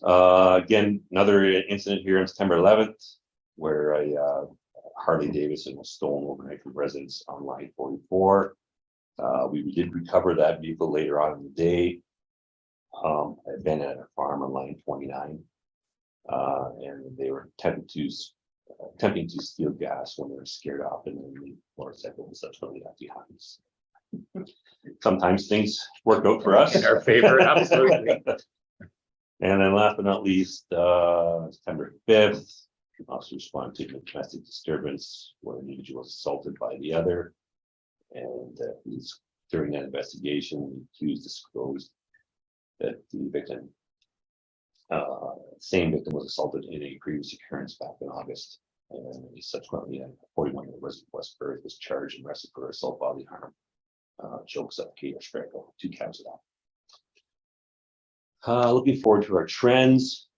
Speaker 6: Again, another incident here on September 11th, where a Harley Davidson was stolen overnight from residents on line 44. We did recover that vehicle later on in the day. I've been at a farm on line 29. And they were attempting to steal gas when they were scared off, and then the motorcycle was subsequently left behind. Sometimes things work out for us.
Speaker 7: In our favor, absolutely.
Speaker 6: And then last but not least, September 5th, officer responded to a domestic disturbance where an individual was assaulted by the other. And during that investigation, the accused disclosed that the victim, same victim, was assaulted in a previous occurrence back in August. And he subsequently, 41-year-old resident of West Perth, was charged and arrested for assault, bodily harm, choke, suffocate, or strangle, 2 counts of that. Looking forward to our trends.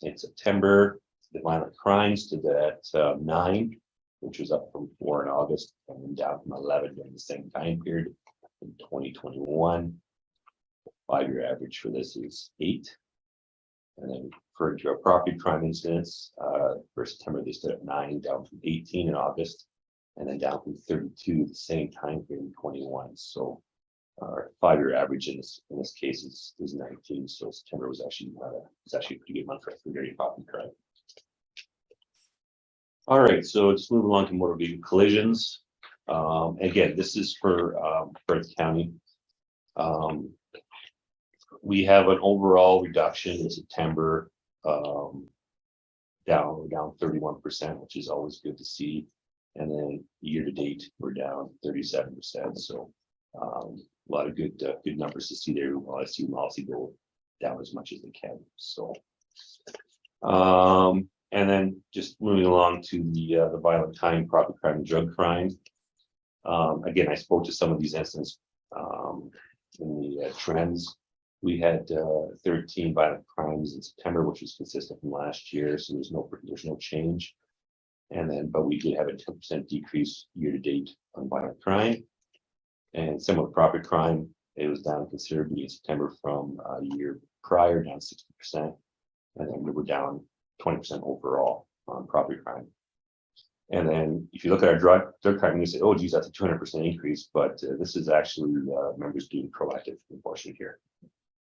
Speaker 6: In September, the violent crimes stood at 9, which was up from 4 in August, and then down from 11 during the same time period in 2021. The 5-year average for this is 8. And then referring to our property crime incidents, for September, they stood at 9, down from 18 in August, and then down from 32 at the same time period in 21. So our 5-year average in this case is 19. So September was actually a pretty good month for regarding property crime. All right, so just moving along to motor vehicle collisions. Again, this is for Perth County. We have an overall reduction in September, down 31%, which is always good to see. And then year to date, we're down 37%. So a lot of good numbers to see there. Well, I see them also go down as much as they can. So, and then just moving along to the violent crime, property crime, and drug crime. Again, I spoke to some of these incidents in the trends. We had 13 violent crimes in September, which was consistent from last year, so there's no change. And then, but we did have a 10% decrease year to date on violent crime. And similar property crime, it was down considerably in September from a year prior, down 60%. And then we were down 20% overall on property crime. And then if you look at our drug crime, you say, oh, geez, that's a 200% increase. But this is actually members being proactive, unfortunately, here.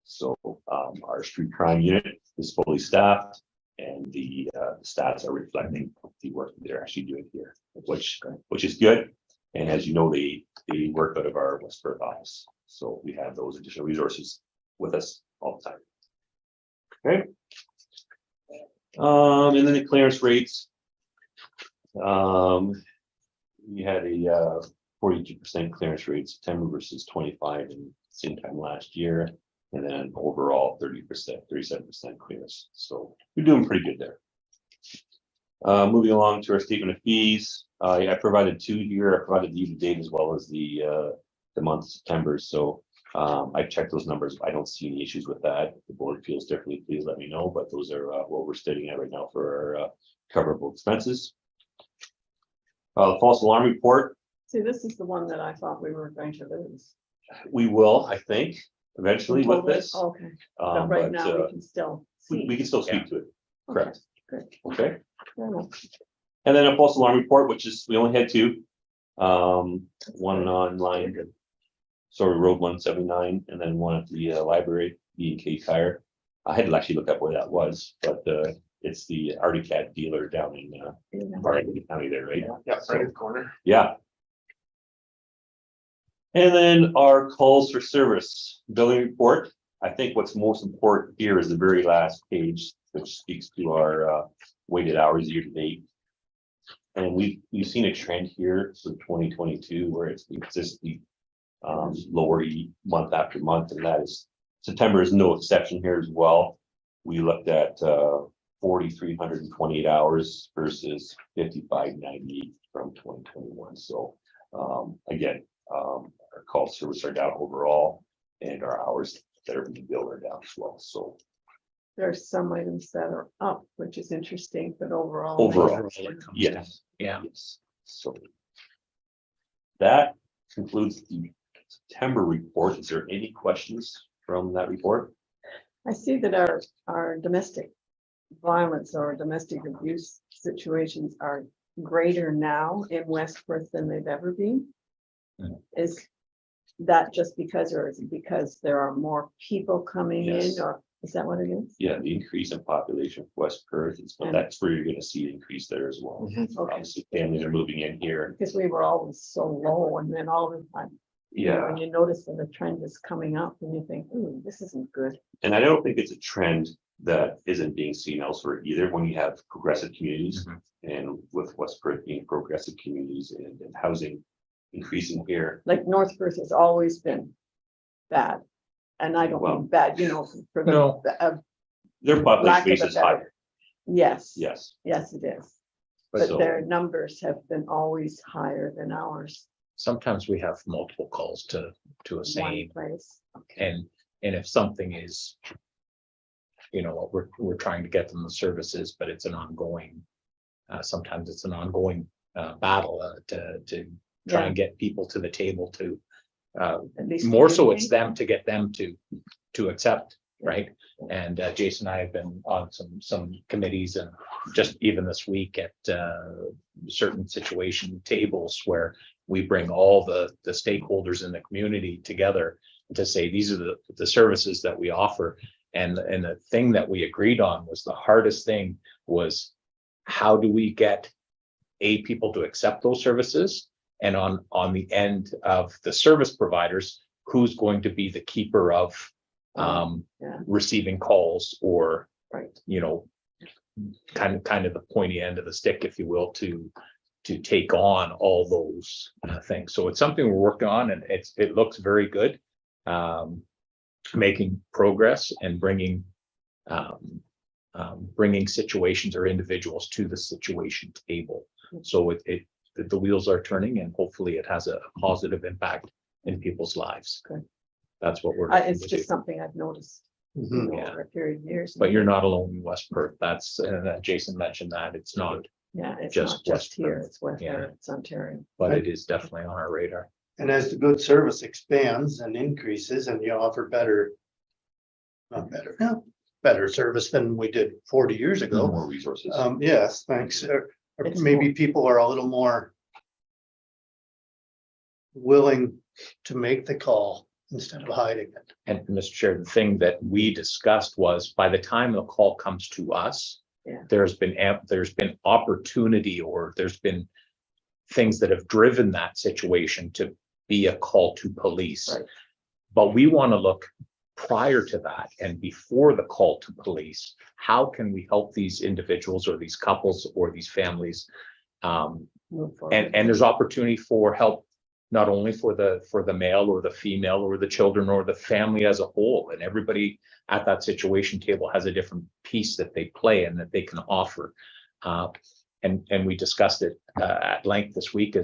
Speaker 6: So our street crime unit is fully staffed, and the stats are reflecting the work that they're actually doing here, which is good. And as you know, they work out of our West Perth office, so we have those additional resources with us all the time. Okay. And then the clearance rates. We had a 42% clearance rate September versus 25 in the same time last year. And then overall 30%, 37% clearance. So we're doing pretty good there. Moving along to our statement of fees. I provided 2 here. I provided the year to date as well as the month of September. So I checked those numbers. I don't see any issues with that. If the board feels differently, please let me know. But those are what we're studying at right now for our coverable expenses. The false alarm report.
Speaker 3: See, this is the one that I thought we were going to lose.
Speaker 6: We will, I think, eventually with this.
Speaker 3: Okay, but right now we can still.
Speaker 6: We can still speak to it. Correct.
Speaker 3: Good.
Speaker 6: Okay.
Speaker 3: Fair enough.
Speaker 6: And then a false alarm report, which is, we only had 2. One on line, Road 179, and then one at the library, B&K Tire. I had to actually look up where that was, but it's the Articat dealer down in Barney County there, right?
Speaker 4: Yeah, right in the corner.
Speaker 6: Yeah. And then our calls for service billing report. I think what's most important here is the very last page, which speaks to our weighted hours year to date. And we've seen a trend here since 2022 where it's consistently lower month after month, and that is September is no exception here as well. We looked at 4,328 hours versus 5,598 from 2021. So again, our call service are down overall, and our hours that are being billed are down as well. So
Speaker 3: There's some items that are up, which is interesting, but overall.
Speaker 6: overall,
Speaker 7: it comes
Speaker 6: yes.
Speaker 7: down. Yeah.
Speaker 6: Yes. So that concludes the September report. Is there any questions from that report?
Speaker 3: I see that our domestic violence or domestic abuse situations are greater now in West Perth than they've ever been.
Speaker 7: Mm.
Speaker 3: Is that just because, or is it because there are more people coming in,
Speaker 6: Yes.
Speaker 3: or is that what it is?
Speaker 6: Yeah, the increase in population of West Perth, but that's where you're gonna see an increase there as well.
Speaker 4: Mhm.
Speaker 3: Okay,
Speaker 6: Obviously, families are moving in here.
Speaker 3: because we were always so low, and then all of a sudden, when you notice that the trend is coming up, and you think, ooh, this isn't good.
Speaker 6: And I don't think it's a trend that isn't being seen elsewhere either when you have progressive communities.
Speaker 7: Mhm.
Speaker 6: And with West Perth being progressive communities and housing increasing here.
Speaker 3: Like North Perth has always been bad. And I don't
Speaker 6: Well,
Speaker 3: mean bad, for the.
Speaker 7: No.
Speaker 6: Their
Speaker 3: lack
Speaker 6: population
Speaker 3: of
Speaker 6: base
Speaker 3: a
Speaker 6: is
Speaker 3: better-
Speaker 6: higher,
Speaker 3: Yes.
Speaker 6: yes.
Speaker 3: Yes, it is. But
Speaker 6: So-
Speaker 3: their numbers have been always higher than ours.
Speaker 7: Sometimes we have multiple calls to a
Speaker 3: in
Speaker 7: same,
Speaker 3: one place. Okay.
Speaker 7: and if something is. We're trying to get them the services, but it's an ongoing. Sometimes it's an ongoing battle to try
Speaker 3: Yeah,
Speaker 7: and get people to the table to.
Speaker 3: at least
Speaker 7: More so it's
Speaker 3: communicate.
Speaker 7: them to get them to accept, right? And Jason and I have been on some committees and just even this week at certain situation tables where we bring all the stakeholders in the community together to say, these are the services that we offer. And the thing that we agreed on was the hardest thing was how do we get people to accept those services? And on the end of the service providers, who's going to be the keeper of
Speaker 3: Yeah.
Speaker 7: receiving calls or,
Speaker 3: Right.
Speaker 7: kind of the pointy end of the stick, if you will, to take on all those things. So it's something we're working on, and it looks very good. Making progress and bringing situations or individuals to the situation table. So the wheels are turning, and hopefully it has a positive impact in people's lives.
Speaker 3: Good.
Speaker 7: That's what we're.
Speaker 3: It's
Speaker 7: looking to
Speaker 3: just
Speaker 7: do.
Speaker 3: something I've noticed,
Speaker 1: Mhm.
Speaker 7: Yeah.
Speaker 3: over a period of years.
Speaker 7: But you're not alone in West Perth. That's, Jason mentioned that. It's not,
Speaker 3: Yeah, it's
Speaker 7: just
Speaker 3: not just
Speaker 7: West
Speaker 3: here,
Speaker 7: Perth.
Speaker 3: it's West
Speaker 7: Yeah.
Speaker 3: Perth, it's Ontario.
Speaker 7: but it is definitely on our radar.
Speaker 1: And as the good service expands and increases and you offer better service than we did 40 years ago.
Speaker 6: More resources.
Speaker 1: Yes, thanks. Or
Speaker 3: It's
Speaker 1: maybe people are a little more willing to make the call instead of hiding it.
Speaker 7: And Mr. Chair, the thing that we discussed was by the time the call comes to us,
Speaker 3: Yeah.
Speaker 7: there's been opportunity, or there's been things that have driven that situation to be a call to police.
Speaker 3: Right.
Speaker 7: But we want to look prior to that and before the call to police. How can we help these individuals or these couples or these families?
Speaker 3: Move forward.
Speaker 7: And there's opportunity for help, not only for the male or the female or the children or the family as a whole. And everybody at that situation table has a different piece that they play and that they can offer. And we discussed it at length this week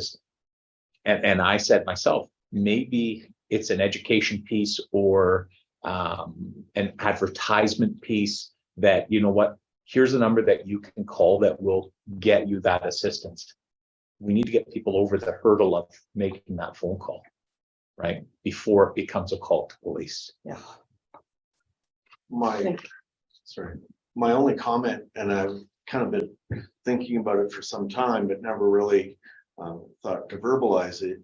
Speaker 7: and I said myself, maybe it's an education piece or an advertisement piece that, you know what, here's a number that you can call that will get you that assistance. We need to get people over the hurdle of making that phone call, right? Before it becomes a call to police.
Speaker 3: Yeah.
Speaker 4: My,
Speaker 3: Thank
Speaker 4: sorry, my only comment, and I've kind of been thinking about it for some time, but never really thought to verbalize it.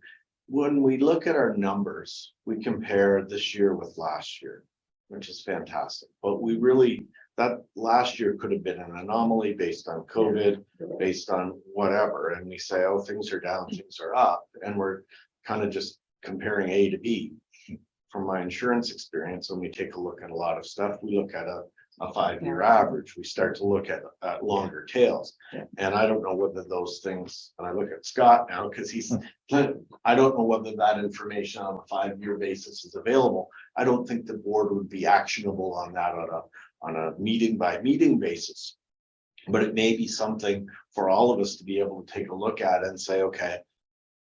Speaker 4: When we look at our numbers, we compare this year with last year, which is fantastic. But we really, that last year could have been an anomaly based on COVID, based on whatever. And we say, oh, things are down, things are up. And we're kind of just comparing A to B. From my insurance experience, when we take a look at a lot of stuff, we look at a 5-year average. We start to look at longer tails.
Speaker 3: Yeah.
Speaker 4: And I don't know whether those things, and I look at Scott now, because he's, I don't know whether that information on a 5-year basis is available. I don't think the board would be actionable on that on a meeting by meeting basis. But it may be something for all of us to be able to take a look at and say, okay,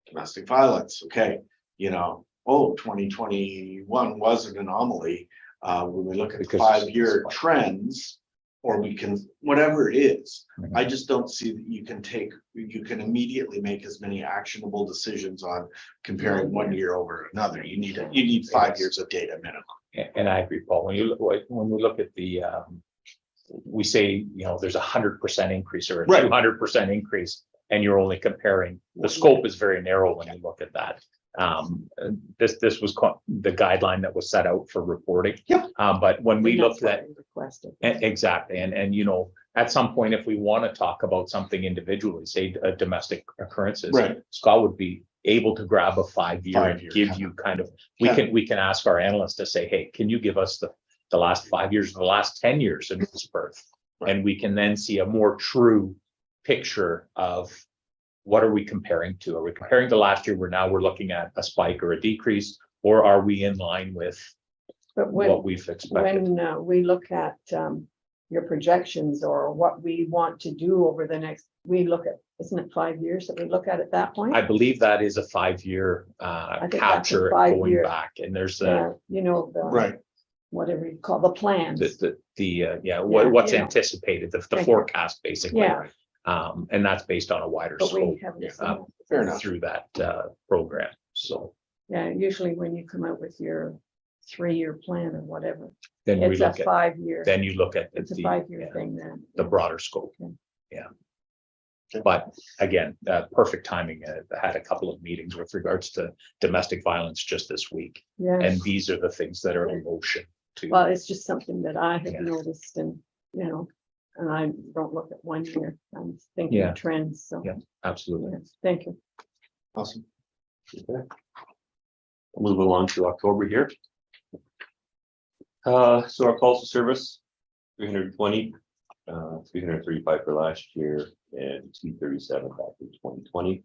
Speaker 4: domestic violence, okay, you know, 2021 was an anomaly. When we look at the
Speaker 7: Because-
Speaker 4: 5-year trends, or we can, whatever it is,
Speaker 7: Mhm.
Speaker 4: I just don't see that you can immediately make as many actionable decisions on comparing one year over another. You need 5 years of data minimum.
Speaker 7: And I agree, Paul, when we look at the, we say, there's 100% increase or a
Speaker 4: Right.
Speaker 7: 200% increase, and you're only comparing, the scope is very narrow when you look at that. This was the guideline that was set out for reporting.
Speaker 4: Yep.
Speaker 7: But when we
Speaker 3: And that's
Speaker 7: looked at,
Speaker 3: what we requested.
Speaker 7: exactly, and at some point, if we want to talk about something individually, say domestic occurrences.
Speaker 4: Right.
Speaker 7: Scott would be able to grab a 5-year and
Speaker 4: 5-year,
Speaker 7: give
Speaker 4: yeah.
Speaker 7: you kind of,
Speaker 4: Yeah.
Speaker 7: we can ask our analysts to say, hey, can you give us the last 5 years, the last 10 years in this birth?
Speaker 4: Right.
Speaker 7: And we can then see a more true picture of what are we comparing to? Are we comparing to last year where now we're looking at a spike or a decrease, or are we in line with
Speaker 3: But when,
Speaker 7: what we've expected?
Speaker 3: when we look at your projections or what we want to do over the next, we look at, isn't it 5 years that we look at that point?
Speaker 7: I believe that is a 5-year
Speaker 3: think that's a
Speaker 7: capture going
Speaker 3: 5-year.
Speaker 7: back, and there's
Speaker 3: Yeah,
Speaker 7: the,
Speaker 4: Right.
Speaker 3: whatever you call the plans.
Speaker 7: what's
Speaker 3: you know.
Speaker 7: anticipated, the
Speaker 3: Thank you.
Speaker 7: forecast, basically.
Speaker 3: Yeah.
Speaker 7: And that's based on a wider
Speaker 3: But we
Speaker 7: scope
Speaker 3: haven't seen
Speaker 7: um,
Speaker 3: it.
Speaker 4: Fair enough.
Speaker 7: through that program, so
Speaker 3: Yeah, usually when you come out with your 3-year plan or whatever,
Speaker 7: then we
Speaker 3: it's a
Speaker 7: look at,
Speaker 3: 5-year,
Speaker 7: then you look at
Speaker 3: it's a
Speaker 7: the
Speaker 3: 5-year thing then.
Speaker 7: the broader scope.
Speaker 3: Okay.
Speaker 7: Yeah.
Speaker 4: Okay.
Speaker 7: But again, perfect timing. I had a couple of meetings with regards to domestic violence just this week.
Speaker 3: Yeah,
Speaker 7: And these are the things that are in motion to.
Speaker 3: well, it's just something that I
Speaker 7: Yeah.
Speaker 3: have noticed and, and I don't look at 1 year, I'm thinking
Speaker 7: Yeah.
Speaker 3: of trends, so.
Speaker 7: Yeah. Absolutely.
Speaker 3: yes, Thank you.
Speaker 4: Awesome.
Speaker 6: Okay. Move along to October here. So our calls to service, 320, 335 for last year and 237 back in 2020.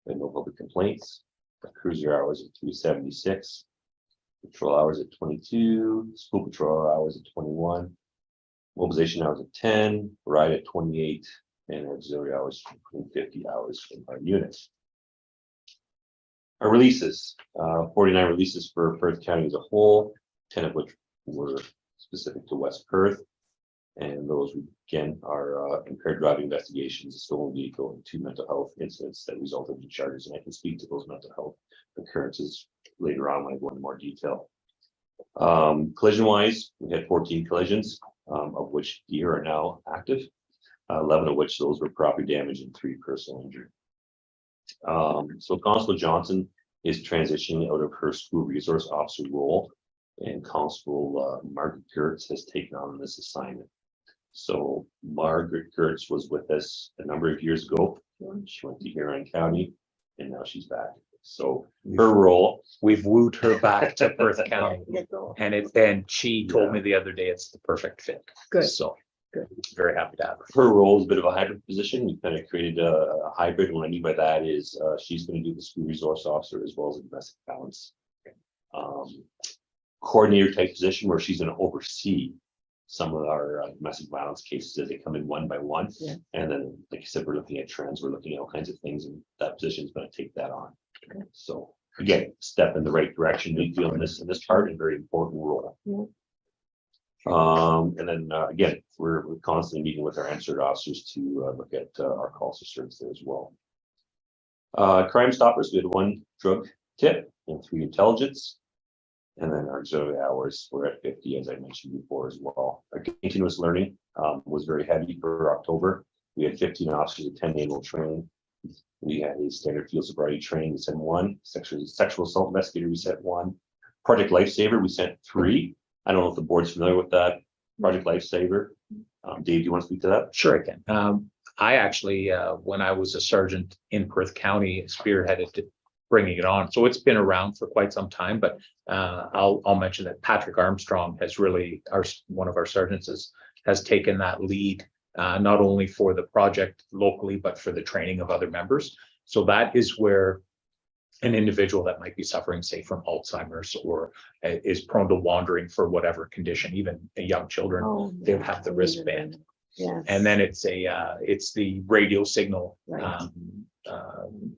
Speaker 6: And no public complaints. Cruiser hours at 376. Patrol hours at 22, school patrol hours at 21. Mobilization hours at 10, ride at 28, and auxiliary hours 50 hours in our units. Our releases, 49 releases for Perth County as a whole, 10 of which were specific to West Perth. And those again are impaired driving investigations, a stolen vehicle, and 2 mental health incidents that resulted in charges. And I can speak to those mental health occurrences later on when I go into more detail. Collision wise, we had 14 collisions, of which deer are now active, 11 of which those were property damage and 3 personal injury. So Constable Johnson is transitioning out of her school resource officer role, and Constable Margaret Gertz has taken on this assignment. So Margaret Gertz was with us a number of years ago. She went to Huron County, and now she's back. So her role,
Speaker 7: We've wooed her back to Perth County,
Speaker 3: Get going.
Speaker 7: and she told me the other day it's the perfect fit.
Speaker 3: Good.
Speaker 7: So
Speaker 3: Good.
Speaker 7: very happy to have her.
Speaker 6: her role is a bit of a hybrid position. We kind of created a hybrid. What I mean by that is she's going to do the school resource officer as well as the domestic violence coordinator type position, where she's going to oversee some of our domestic violence cases as they come in one by one.
Speaker 3: Yeah.
Speaker 6: And then, like you said, we're looking at trends, we're looking at all kinds of things, and that position is going to take that on.
Speaker 3: Okay.
Speaker 6: So again, step in the right direction. We feel in this part, a very important role.
Speaker 3: Yeah.
Speaker 6: And then again, we're constantly meeting with our answered officers to look at our calls to service there as well. Crime Stoppers, we had 1 drug tip and 3 intelligence. And then our auxiliary hours were at 50, as I mentioned before as well. Our continuous learning was very heavy for October. We had 15 officers attend annual training. We had a standard field sobriety training, we sent 1. Sexual assault investigator, we sent 1. Project Lifesaver, we sent 3. I don't know if the board's familiar with that. Project Lifesaver. Dave, do you want to speak to that?
Speaker 7: Sure, I can. I actually, when I was a sergeant in Perth County, spearheaded bringing it on. So it's been around for quite some time, but I'll mention that Patrick Armstrong has really, one of our sergeants has taken that lead, not only for the project locally, but for the training of other members. So that is where an individual that might be suffering, say, from Alzheimer's or is prone to wandering for whatever condition, even young children,
Speaker 3: Oh,
Speaker 7: they'll
Speaker 3: yeah,
Speaker 7: have the
Speaker 3: I
Speaker 7: wristband.
Speaker 3: Yes.
Speaker 7: And then it's the radio signal
Speaker 3: Right.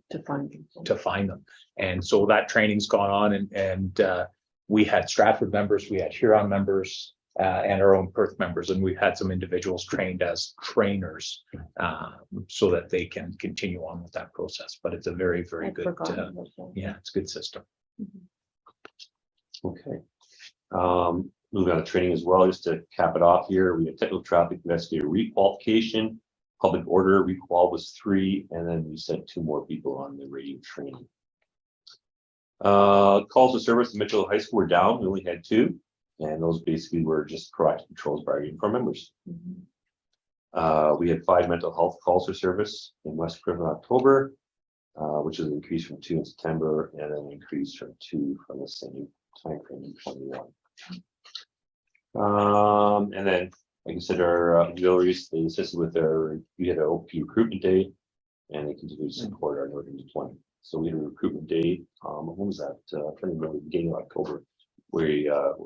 Speaker 3: To find people.
Speaker 7: to find them. And so that training's gone on, and we had Stratford members, we had Huron members, and our own Perth members, and we've had some individuals trained as trainers so that they can continue on with that process. But it's a very, very
Speaker 3: I'd
Speaker 7: good,
Speaker 3: forgotten about that.
Speaker 7: yeah, it's a good system.
Speaker 6: Okay. Moving on to training as well, just to cap it off here, we have technical traffic investigator requalification, public order requal was 3, and then we sent 2 more people on the radio training. Calls to service at Mitchell High School were down, we only had 2, and those basically were just proactive patrols by our uniform members.
Speaker 3: Mhm.
Speaker 6: We had 5 mental health calls for service in West Perth in October, which is an increase from 2 in September, and an increase from 2 from the same time frame in 21. And then, like I said, our auxiliaries, they assisted with we had an OP recruitment day, and they continue to support our northern deployment. So we had a recruitment day, when was that? I can't remember, beginning of October, where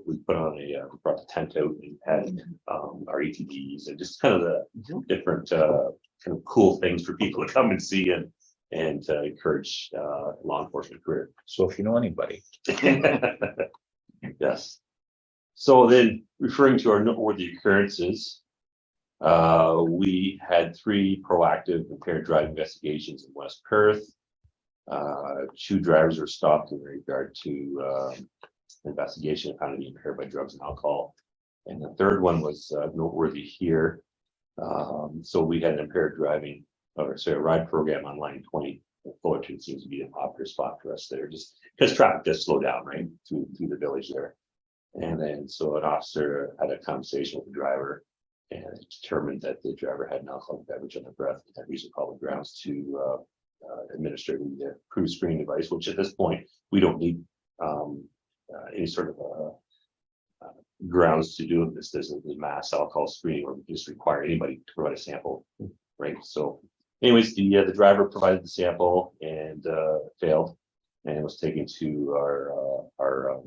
Speaker 6: we put on we brought the tent out and had our ATVs and just kind of the different kind of cool things for people to come and see and encourage law enforcement career.
Speaker 7: So if you know anybody,
Speaker 6: Yes. So then, referring to our noteworthy occurrences, we had 3 proactive impaired driving investigations in West Perth. 2 drivers were stopped in regard to investigation of how to be impaired by drugs and alcohol. And the 3rd one was noteworthy here. So we had an impaired driving, or sorry, a ride program on line 20. Fullerton seems to be a popular spot for us there, just because traffic does slow down, right, through the village there. And then so an officer had a conversation with the driver and determined that the driver had an alcoholic beverage on their breath and had reasonable public grounds to administer the cruise screening device, which at this point we don't need any sort of grounds to do this. There's a mass alcohol screening where we just require anybody to provide a sample, right? So anyways, the driver provided the sample and failed, and was taken to our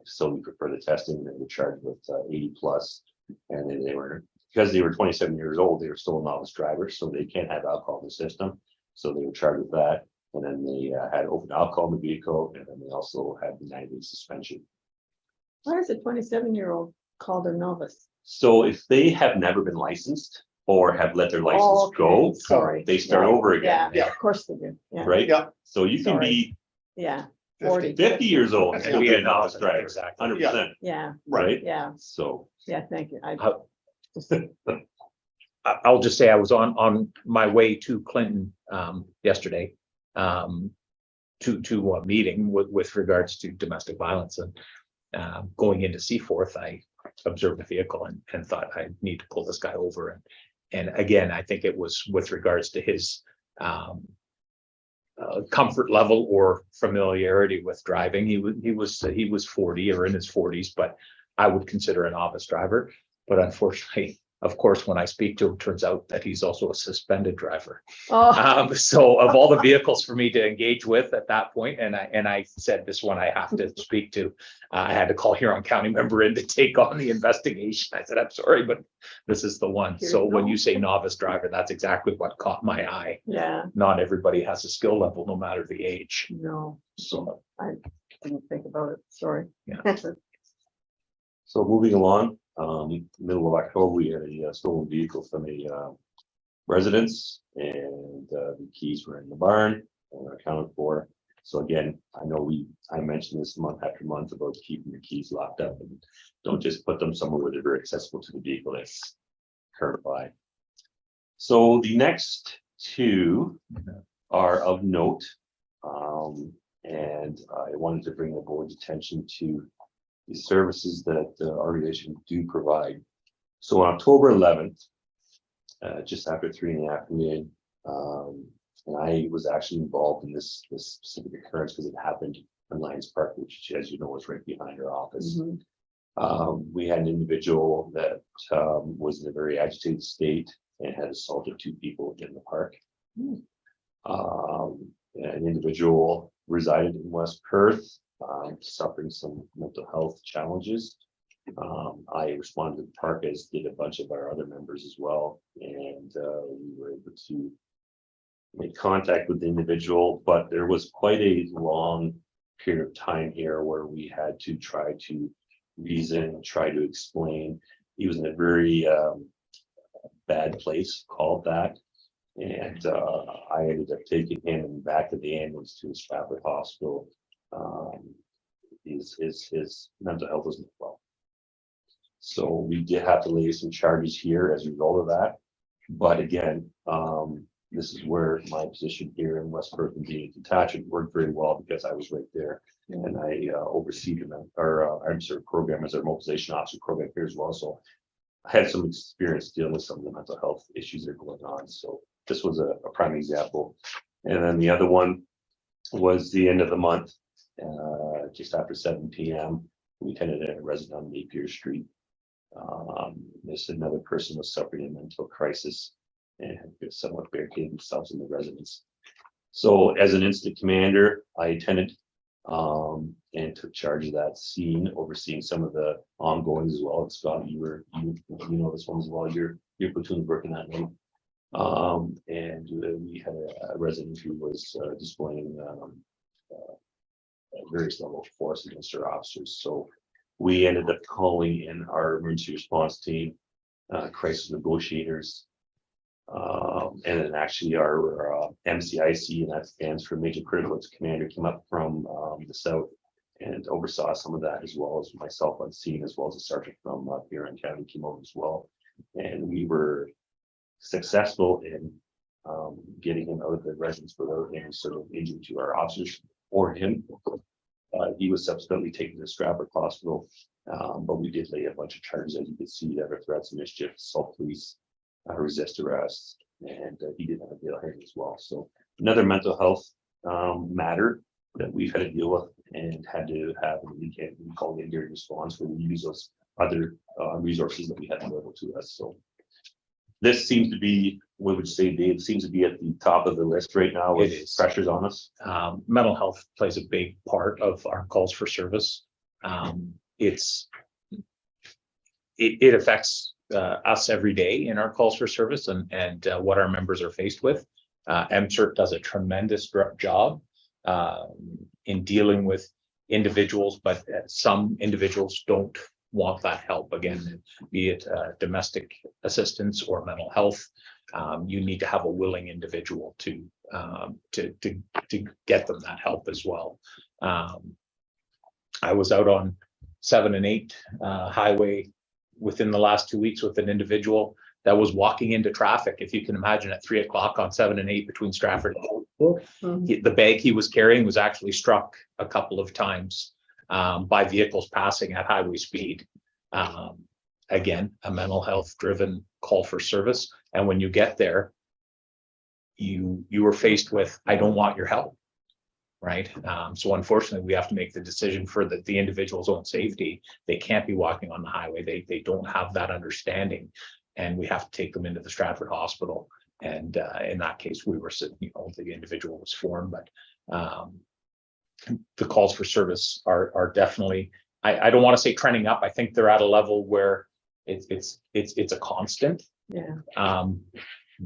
Speaker 6: facility for further testing, and they were charged with 80 plus, and then because they were 27 years old, they were still a novice driver, so they can't have alcohol in the system, so they were charged with that, and then they had open alcohol in the vehicle, and then they also had the 9-day suspension.
Speaker 3: Why is a 27-year-old called a novice?
Speaker 6: So if they have never been licensed or have let their license
Speaker 3: Oh, okay,
Speaker 6: go,
Speaker 3: sorry.
Speaker 6: they start over again,
Speaker 3: Yeah, of course they do. Yeah,
Speaker 6: right?
Speaker 1: Yeah.
Speaker 6: So you can be
Speaker 3: yeah,
Speaker 1: 50.
Speaker 6: 50 years old and
Speaker 7: And
Speaker 6: still
Speaker 7: be
Speaker 6: be
Speaker 7: a
Speaker 6: a novice
Speaker 7: novice,
Speaker 6: driver,
Speaker 7: exactly.
Speaker 6: 100%,
Speaker 3: yeah,
Speaker 6: right?
Speaker 3: yeah,
Speaker 6: So,
Speaker 3: yeah, thank you.
Speaker 7: I'll just say I was on my way to Clinton yesterday to a meeting with regards to domestic violence, and going into Seaforth, I observed the vehicle and thought I need to pull this guy over, and again, I think it was with regards to his comfort level or familiarity with driving. He was 40 or in his 40s, but I would consider a novice driver. But unfortunately, of course, when I speak to him, turns out that he's also a suspended driver.
Speaker 3: Oh,
Speaker 7: So of all the vehicles for me to engage with at that point, and I said, this one I have to speak to. I had to call Huron County member in to take on the investigation. I said, I'm sorry, but this is the one.
Speaker 3: Here
Speaker 7: So
Speaker 3: you
Speaker 7: when
Speaker 3: go.
Speaker 7: you say novice driver, that's exactly what caught my eye.
Speaker 3: yeah,
Speaker 7: Not everybody has a skill level, no matter the age.
Speaker 3: no,
Speaker 7: So
Speaker 3: I didn't think about it, sorry.
Speaker 7: Yeah.
Speaker 6: so moving along, middle of October, we had a stolen vehicle from a residence, and the keys were in the barn and are accounted for. So again, I know I mentioned this month after month about keeping your keys locked up, and don't just put them somewhere where they're very accessible to the vehicle that's current by. So the next 2 are of note, and I wanted to bring the board's attention to the services that the organization do provide. So on October 11th, just after 3 in the afternoon, And I was actually involved in this specific occurrence because it happened in Lions Park, which, as you know, is right behind our office.
Speaker 3: Mhm.
Speaker 6: We had an individual that was in a very agitated state and had assaulted 2 people in the park. An individual resided in West Perth, suffering some mental health challenges. I responded to the park, as did a bunch of our other members as well, and we were able to make contact with the individual, but there was quite a long period of time here where we had to try to reason, try to explain. He was in a very bad place, called that. And I ended up taking him in the back of the ambulance to Stratford Hospital. His mental health wasn't well. So we did have to lay some charges here as a result of that. But again, this is where my position here in West Perth and being detached worked very well, because I was right there. And I oversee our I'm sort of program as our mobilization officer program here as well. So I had some experience dealing with some of the mental health issues that are going on. So this was a prime example. And then the other one was the end of the month, just after 7 p.m. We attended a resident on Napier Street. This another person was suffering a mental crisis and had somewhat barricaded themselves in the residence. So as an incident commander, I attended and took charge of that scene, overseeing some of the ongoings as well. And Scott, you know this one as well. Your platoon was working that night. And we had a resident who was displaying various level of force against our officers. So we ended up calling in our emergency response team, crisis negotiators, and then actually our MCIC, and that stands for Major Critical Incident Commander, came up from the south and oversaw some of that, as well as myself on scene, as well as a sergeant from Huron County came over as well. And we were successful in getting him out of the residence without any sort of injury to our officers or him. He was subsequently taken to Stratford Hospital, but we did lay a bunch of charges, as you can see, that are threats, mischief, assault, police, resist arrest, and he did have a bail hearing as well. So another mental health matter that we've had to deal with and had to have a weekend we call it during response, where we use those other resources that we had available to us. So this seems to be, what would you say, Dave, seems to be at the top of the list right now with
Speaker 7: It is.
Speaker 6: pressures on us.
Speaker 7: Mental health plays a big part of our calls for service. It affects us every day in our calls for service and what our members are faced with. MCERT does a tremendous job in dealing with individuals, but some individuals don't want that help. Again, be it domestic assistance or mental health, you need to have a willing individual to get them that help as well. I was out on 7 and 8 highway within the last 2 weeks with an individual that was walking into traffic. If you can imagine, at 3 o'clock on 7 and 8 between Stratford and Oakville, the bag he was carrying was actually struck a couple of times by vehicles passing at highway speed. Again, a mental health driven call for service. And when you get there, you were faced with, I don't want your help. Right. So unfortunately, we have to make the decision for the individual's own safety. They can't be walking on the highway. They don't have that understanding. And we have to take them into the Stratford Hospital. And in that case, we were, the individual was foreign, but the calls for service are definitely, I don't want to say trending up. I think they're at a level where it's a constant.
Speaker 3: Yeah.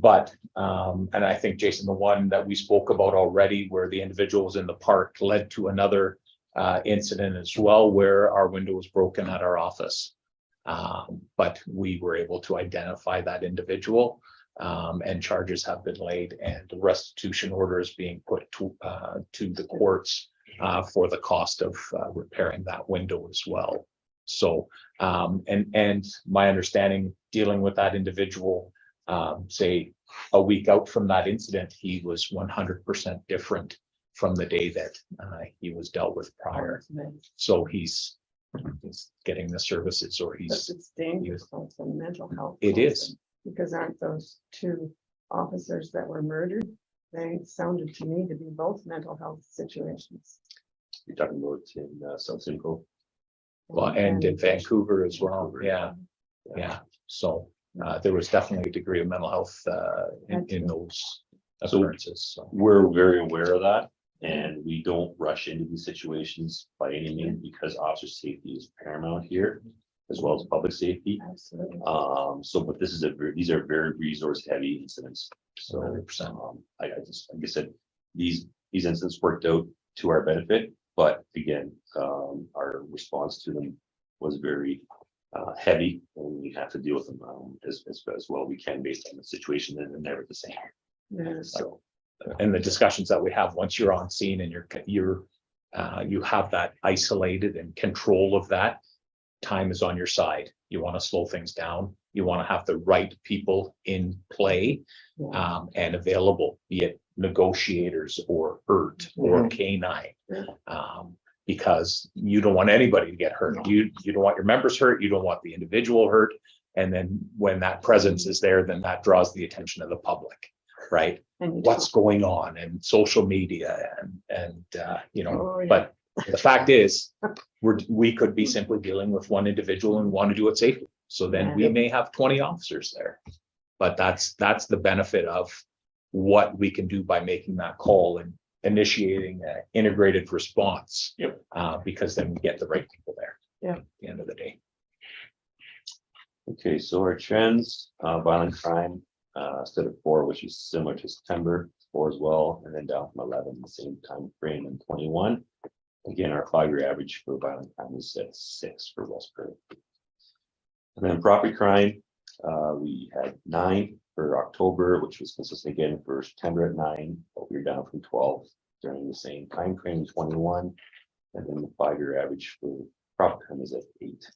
Speaker 7: And I think, Jason, the one that we spoke about already, where the individual was in the park, led to another incident as well, where our window was broken at our office. But we were able to identify that individual, and charges have been laid, and the restitution order is being put to the courts for the cost of repairing that window as well. So, and my understanding, dealing with that individual, say a week out from that incident, he was 100% different from the day that he was dealt with prior. So he's getting the services, or
Speaker 3: But it's dangerous also, mental health.
Speaker 7: It is.
Speaker 3: Because aren't those 2 officers that were murdered They sounded to me to be both mental health situations.
Speaker 6: You're talking about in South Simcoe.
Speaker 7: Well, and in Vancouver as well,
Speaker 6: Vancouver.
Speaker 7: yeah, yeah, so, there was definitely a degree of mental health, in
Speaker 3: Absolutely.
Speaker 7: those
Speaker 6: So-
Speaker 7: occurrences, so.
Speaker 6: We're very aware of that, and we don't rush into these situations by any means because officer safety is paramount here, as well as public safety.
Speaker 3: Absolutely.
Speaker 6: So, but this is these are very resource heavy incidents. So,
Speaker 7: 100%.
Speaker 6: I just, like I said, these incidents worked out to our benefit, but again, our response to them was very heavy, and we have to deal with them as well we can based on the situation, and they're never the same.
Speaker 3: Yeah.
Speaker 6: So,
Speaker 7: And the discussions that we have, once you're on scene and you have that isolated and control of that, time is on your side. You want to slow things down. You want to have the right people in play, and available, be it negotiators or hurt or canine.
Speaker 3: Yeah.
Speaker 7: Because you don't want anybody to get hurt. You don't want your members hurt. You don't want the individual hurt. And then when that presence is there, then that draws the attention of the public, right?
Speaker 3: And you
Speaker 7: What's going on and social media and you know,
Speaker 3: Oh, yeah.
Speaker 7: but the fact is, we could be simply dealing with one individual and want to do it safely. So then we may have 20 officers there. But that's the benefit of what we can do by making that call and initiating an integrated response.
Speaker 6: Yep.
Speaker 7: Because then we get the right people there.
Speaker 3: Yeah.
Speaker 7: At the end of the day.
Speaker 6: okay, so our trends, violent crime, instead of 4, which is similar to September, 4 as well, and then down from 11, the same time frame in 21. Again, our 5-year average for violent crime is at 6 for West Perth. And then property crime, we had 9 for October, which was consistent again for September at 9, but we were down from 12 during the same time frame in 21. And then the 5-year average for property crime is at 8.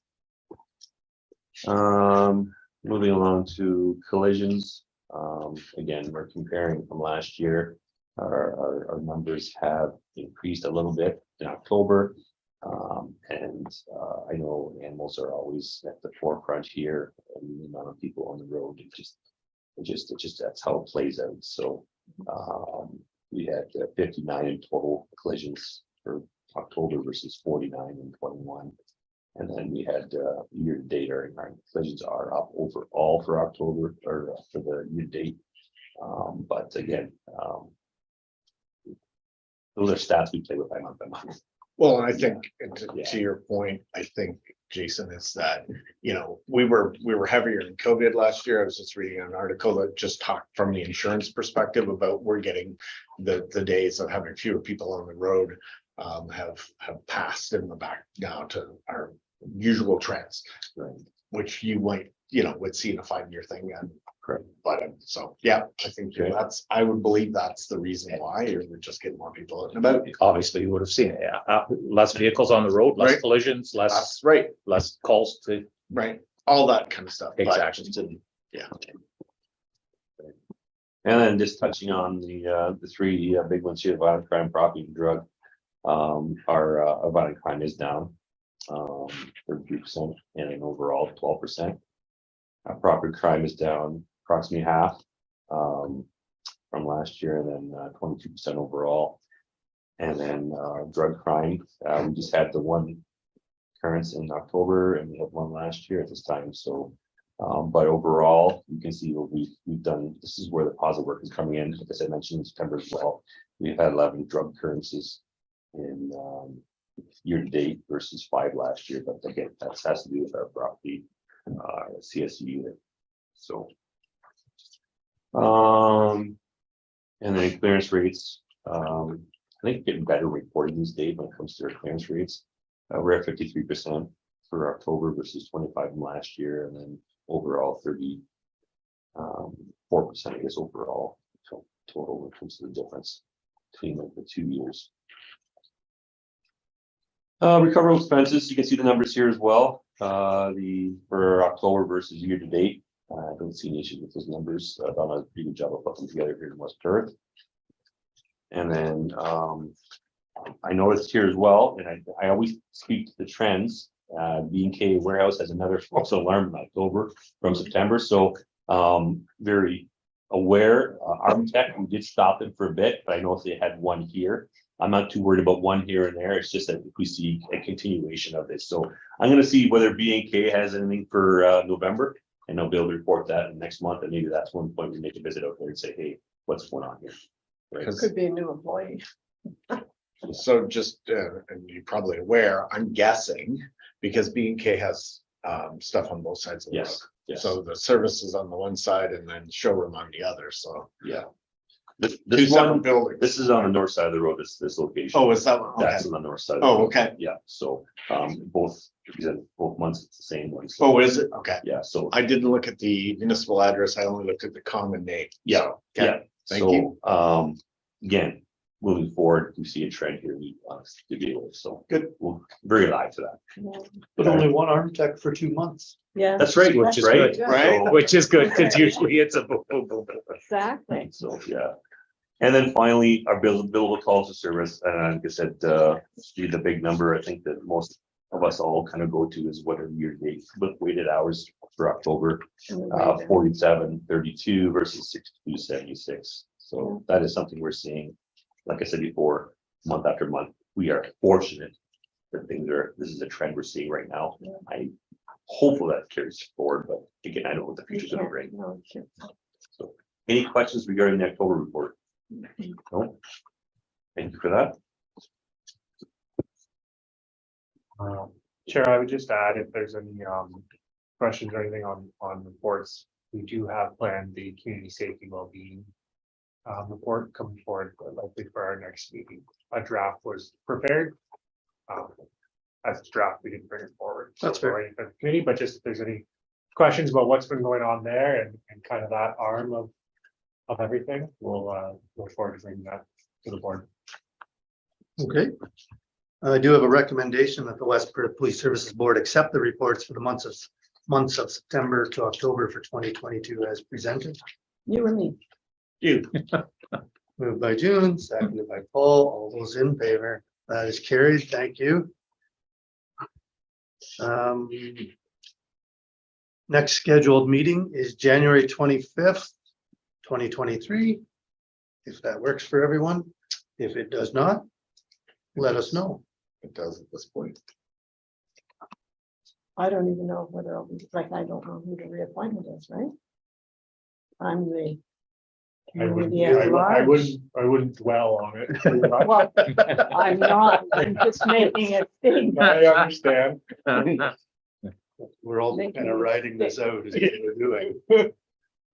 Speaker 6: Moving along to collisions. Again, we're comparing from last year. Our numbers have increased a little bit in October. I know animals are always at the forefront here, and the amount of people on the road, it just that's how it plays out. So we had 59 in total collisions for October versus 49 in 21. And then we had year to date, our collisions are up overall for October or for the year to date. But again, those are stats we play with by month.
Speaker 4: Well, I think, and
Speaker 6: Yeah.
Speaker 4: to your point, I think, Jason, is that, you know, we were heavier in COVID last year. I was just reading an article that just talked from the insurance perspective about we're getting the days of having fewer people on the road have passed in the back now to our usual trends,
Speaker 6: Right.
Speaker 4: which you might, you know, would see in a 5-year thing. And
Speaker 6: Correct.
Speaker 4: but so, yeah, I think
Speaker 6: Okay.
Speaker 4: I would believe that's the reason why we're just getting more people out and about.
Speaker 7: Obviously, you would have seen it. Yeah. Less vehicles on the road, less
Speaker 4: Right.
Speaker 7: collisions, less
Speaker 4: That's right,
Speaker 7: calls to
Speaker 4: right. All that kind of stuff. but-
Speaker 7: exactly.
Speaker 4: Yeah.
Speaker 6: And then just touching on the 3 big ones here, violent crime, property, and drug. Our violent crime is down 33%, and then overall 12%. Property crime is down approximately half from last year, and then 22% overall. And then drug crime, we just had the one occurrence in October, and we had one last year at this time. So, but overall, you can see what we've done. This is where the positive work is coming in. As I mentioned in September as well, we've had 11 drug occurrences in year to date versus 5 last year. But again, that has to do with our property CSU unit. So, and then clearance rates. I think getting better reporting these days when it comes to our clearance rates. We're at 53% for October versus 25 from last year, and then overall 34%, I guess, overall total when it comes to the difference between the 2 years. Recoverable expenses, you can see the numbers here as well. For October versus year to date. I don't see any issues with those numbers. I've done a pretty good job of putting them together here in West Perth. And then I noticed here as well, and I always speak to the trends. B&K Warehouse has another false alarm in October from September. So very aware, Armtech, we did stop them for a bit, but I know if they had one here. I'm not too worried about one here and there. It's just that if we see a continuation of this. So I'm gonna see whether B&K has anything for November. And they'll be able to report that next month. And maybe that's one point we make a visit out there and say, hey, what's going on here? Right?
Speaker 3: Could be a new employee.
Speaker 4: So just, and you're probably aware, I'm guessing, because B&K has stuff on both sides of the road.
Speaker 6: Yes, yes,
Speaker 4: So the service is on the one side and then showroom on the other, so.
Speaker 6: yeah.
Speaker 4: Two
Speaker 6: This
Speaker 4: separate
Speaker 6: one,
Speaker 4: buildings.
Speaker 6: this is on the north side of the road, this location.
Speaker 4: Oh, is that one? Okay.
Speaker 6: That's on the north side. of the
Speaker 4: Oh,
Speaker 6: road.
Speaker 4: okay.
Speaker 6: Yeah, so, both, he said both months, it's the same one. So,
Speaker 4: Oh, is it? Okay.
Speaker 6: yeah, so,
Speaker 4: I didn't look at the municipal address. I only looked at the common name.
Speaker 6: yeah,
Speaker 4: So, okay.
Speaker 6: yeah.
Speaker 4: Thank
Speaker 6: So,
Speaker 4: you.
Speaker 6: again, moving forward, we see a trend here, we, to be able, so.
Speaker 4: Good.
Speaker 6: We're very alive to that.
Speaker 3: Yeah.
Speaker 1: But only one architect for 2 months.
Speaker 3: Yeah.
Speaker 6: That's right,
Speaker 7: Which is
Speaker 6: right?
Speaker 7: good.
Speaker 4: Right?
Speaker 7: Which is good, because usually it's a boom, boom, boom, boom.
Speaker 3: Exactly.
Speaker 6: So, yeah. And then finally, our billable calls to service, and like I said, the big number, I think that most of us all kind of go to is what are year to date weighted hours for October,
Speaker 3: And then later.
Speaker 6: 47.32 versus 62.76. So that is something we're seeing, like I said before, month after month. We are fortunate that this is a trend we're seeing right now.
Speaker 3: Yeah.
Speaker 6: I hopeful that carries forward, but again, I don't know what the
Speaker 3: You
Speaker 6: future's gonna
Speaker 3: can't-
Speaker 6: bring.
Speaker 3: no, you can't.
Speaker 6: So any questions regarding the October report? No? Thank you for that.
Speaker 2: Chair, I would just add if there's any questions or anything on reports, we do have planned the community safety well-being report coming forward, but likely for our next meeting. A draft was prepared. As a draft, we didn't bring it forward. So
Speaker 1: That's fair.
Speaker 2: we're waiting for the committee, but just if there's any questions about what's been going on there and kind of that arm of everything, we'll look forward to bringing that to the board.
Speaker 1: Okay. I do have a recommendation that the West Perth Police Services Board accept the reports for the months of September to October for 2022 as presented.
Speaker 3: You and me.
Speaker 1: You. Moved by June, seconded by Paul. All those in favor? That is carried. Thank you. Next scheduled meeting is January 25th, 2023. If that works for everyone. If it does not, let us know.
Speaker 4: It does at this point.
Speaker 3: I don't even know whether I'll be, like, I don't know who the reappointment is, right? I'm the.
Speaker 2: I wouldn't,
Speaker 3: community at large.
Speaker 2: I wouldn't dwell on it.
Speaker 3: Well, I'm not, I'm just making a statement.
Speaker 2: I understand.
Speaker 1: We're all
Speaker 3: Thank
Speaker 1: kind
Speaker 3: you.
Speaker 1: of writing this out as we're doing. Be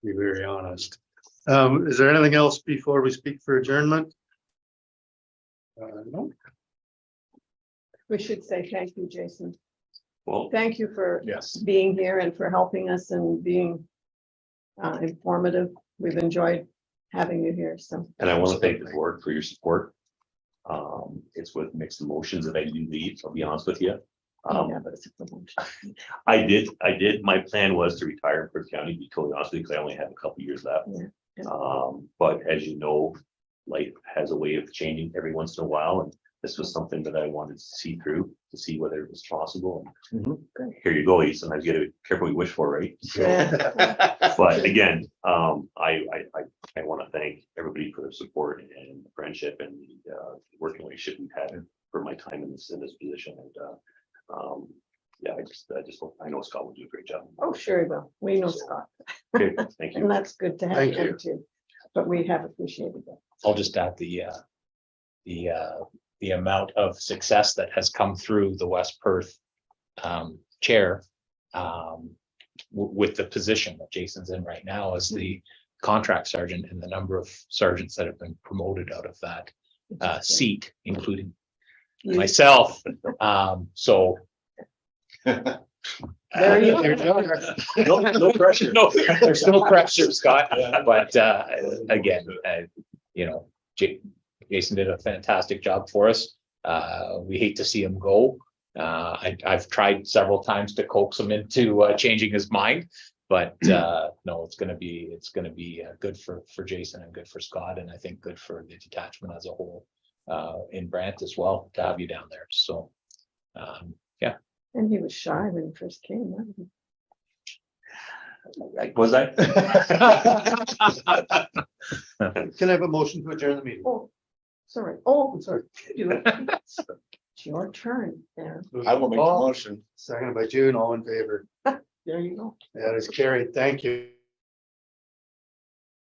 Speaker 1: very honest. Is there anything else before we speak for adjournment? No.
Speaker 3: We should say thank you, Jason.
Speaker 6: Well,
Speaker 3: Thank you for
Speaker 4: Yes.
Speaker 3: being here and for helping us and being informative. We've enjoyed having you here, so.
Speaker 6: and I want to thank the board for your support. It's with mixed emotions that I do leave, I'll be honest with you.
Speaker 3: Yeah, but it's a promotion.
Speaker 6: I did, my plan was to retire in Perth County, to be totally honest with you, because I only have a couple years left.
Speaker 3: Yeah.
Speaker 6: But as you know, life has a way of changing every once in a while, and this was something that I wanted to see through, to see whether it was possible. And
Speaker 4: Mhm.
Speaker 6: here you go, you sometimes you gotta be careful what you wish for, right? So,
Speaker 3: Yeah.
Speaker 6: but again, I want to thank everybody for their support and the friendship and the working relationship we've had for my time in this position. And yeah, I know Scott will do a great job.
Speaker 3: Oh, sure he will. We know Scott,
Speaker 6: Okay, thank
Speaker 3: and
Speaker 6: you.
Speaker 3: that's good to have
Speaker 1: Thank
Speaker 3: him
Speaker 1: you.
Speaker 3: too. But we have appreciated that.
Speaker 7: I'll just add the amount of success that has come through the West Perth chair with the position that Jason's in right now as the contract sergeant, and the number of sergeants that have been promoted out of that seat, including
Speaker 3: You-
Speaker 7: myself. So
Speaker 3: There you go.
Speaker 6: No pressure.
Speaker 7: no, there's no pressure, Scott, but again, Jason did a fantastic job for us. We hate to see him go. I've tried several times to coax him into changing his mind, but no, it's gonna be good for Jason and good for Scott, and I think good for the detachment as a whole in Brant as well, to have you down there. So
Speaker 3: And he was shy when he first came. Wasn't he?
Speaker 6: Was I?
Speaker 1: Can I have a motion to adjourn the meeting?
Speaker 3: Oh, sorry. Oh,
Speaker 1: I'm sorry.
Speaker 3: do it. It's your turn there.
Speaker 4: I will make the motion.
Speaker 1: Seconded by June, all in favor.
Speaker 3: There you go.
Speaker 1: That is carried. Thank you.